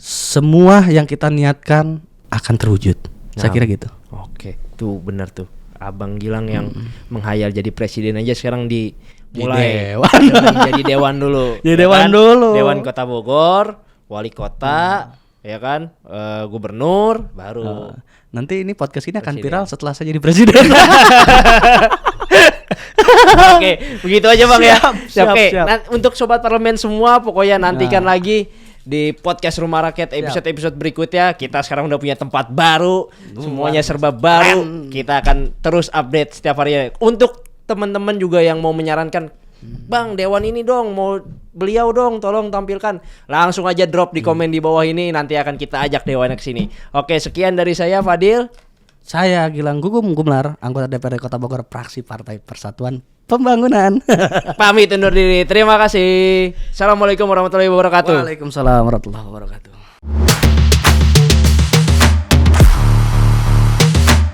semua yang kita niatkan akan terwujud. Saya kira gitu. Oke, tuh benar tuh. Abang Gilang yang menghayal jadi presiden aja sekarang mulai jadi dewan dulu. Jadi dewan dulu. Dewan Kota Bogor, wali kota, ya kan, gubernur, baru. Nanti ini podcast ini akan viral setelah saya jadi presiden. Oke, begitu aja Bang ya. Siap. Nah, untuk sobat parlemen semua, pokoknya nantikan lagi di podcast Rumah Rakyat episode berikutnya. Kita sekarang udah punya tempat baru, semuanya serba baru. Kita akan terus update setiap hari. Untuk teman-teman juga yang mau menyarankan, Bang, dewan ini dong, mau beliau dong, tolong tampilkan, langsung aja drop di komen di bawah ini, nanti akan kita ajak dewannya ke sini. Oke, sekian dari saya Fadil. Saya Gilang Gumlar, anggota DPRD Kota Bogor, fraksi Partai Persatuan Pembangunan. Pamit undur diri. Terima kasih. Assalamualaikum warahmatullahi wabarakatuh. Waalaikumsalam warahmatullahi wabarakatuh.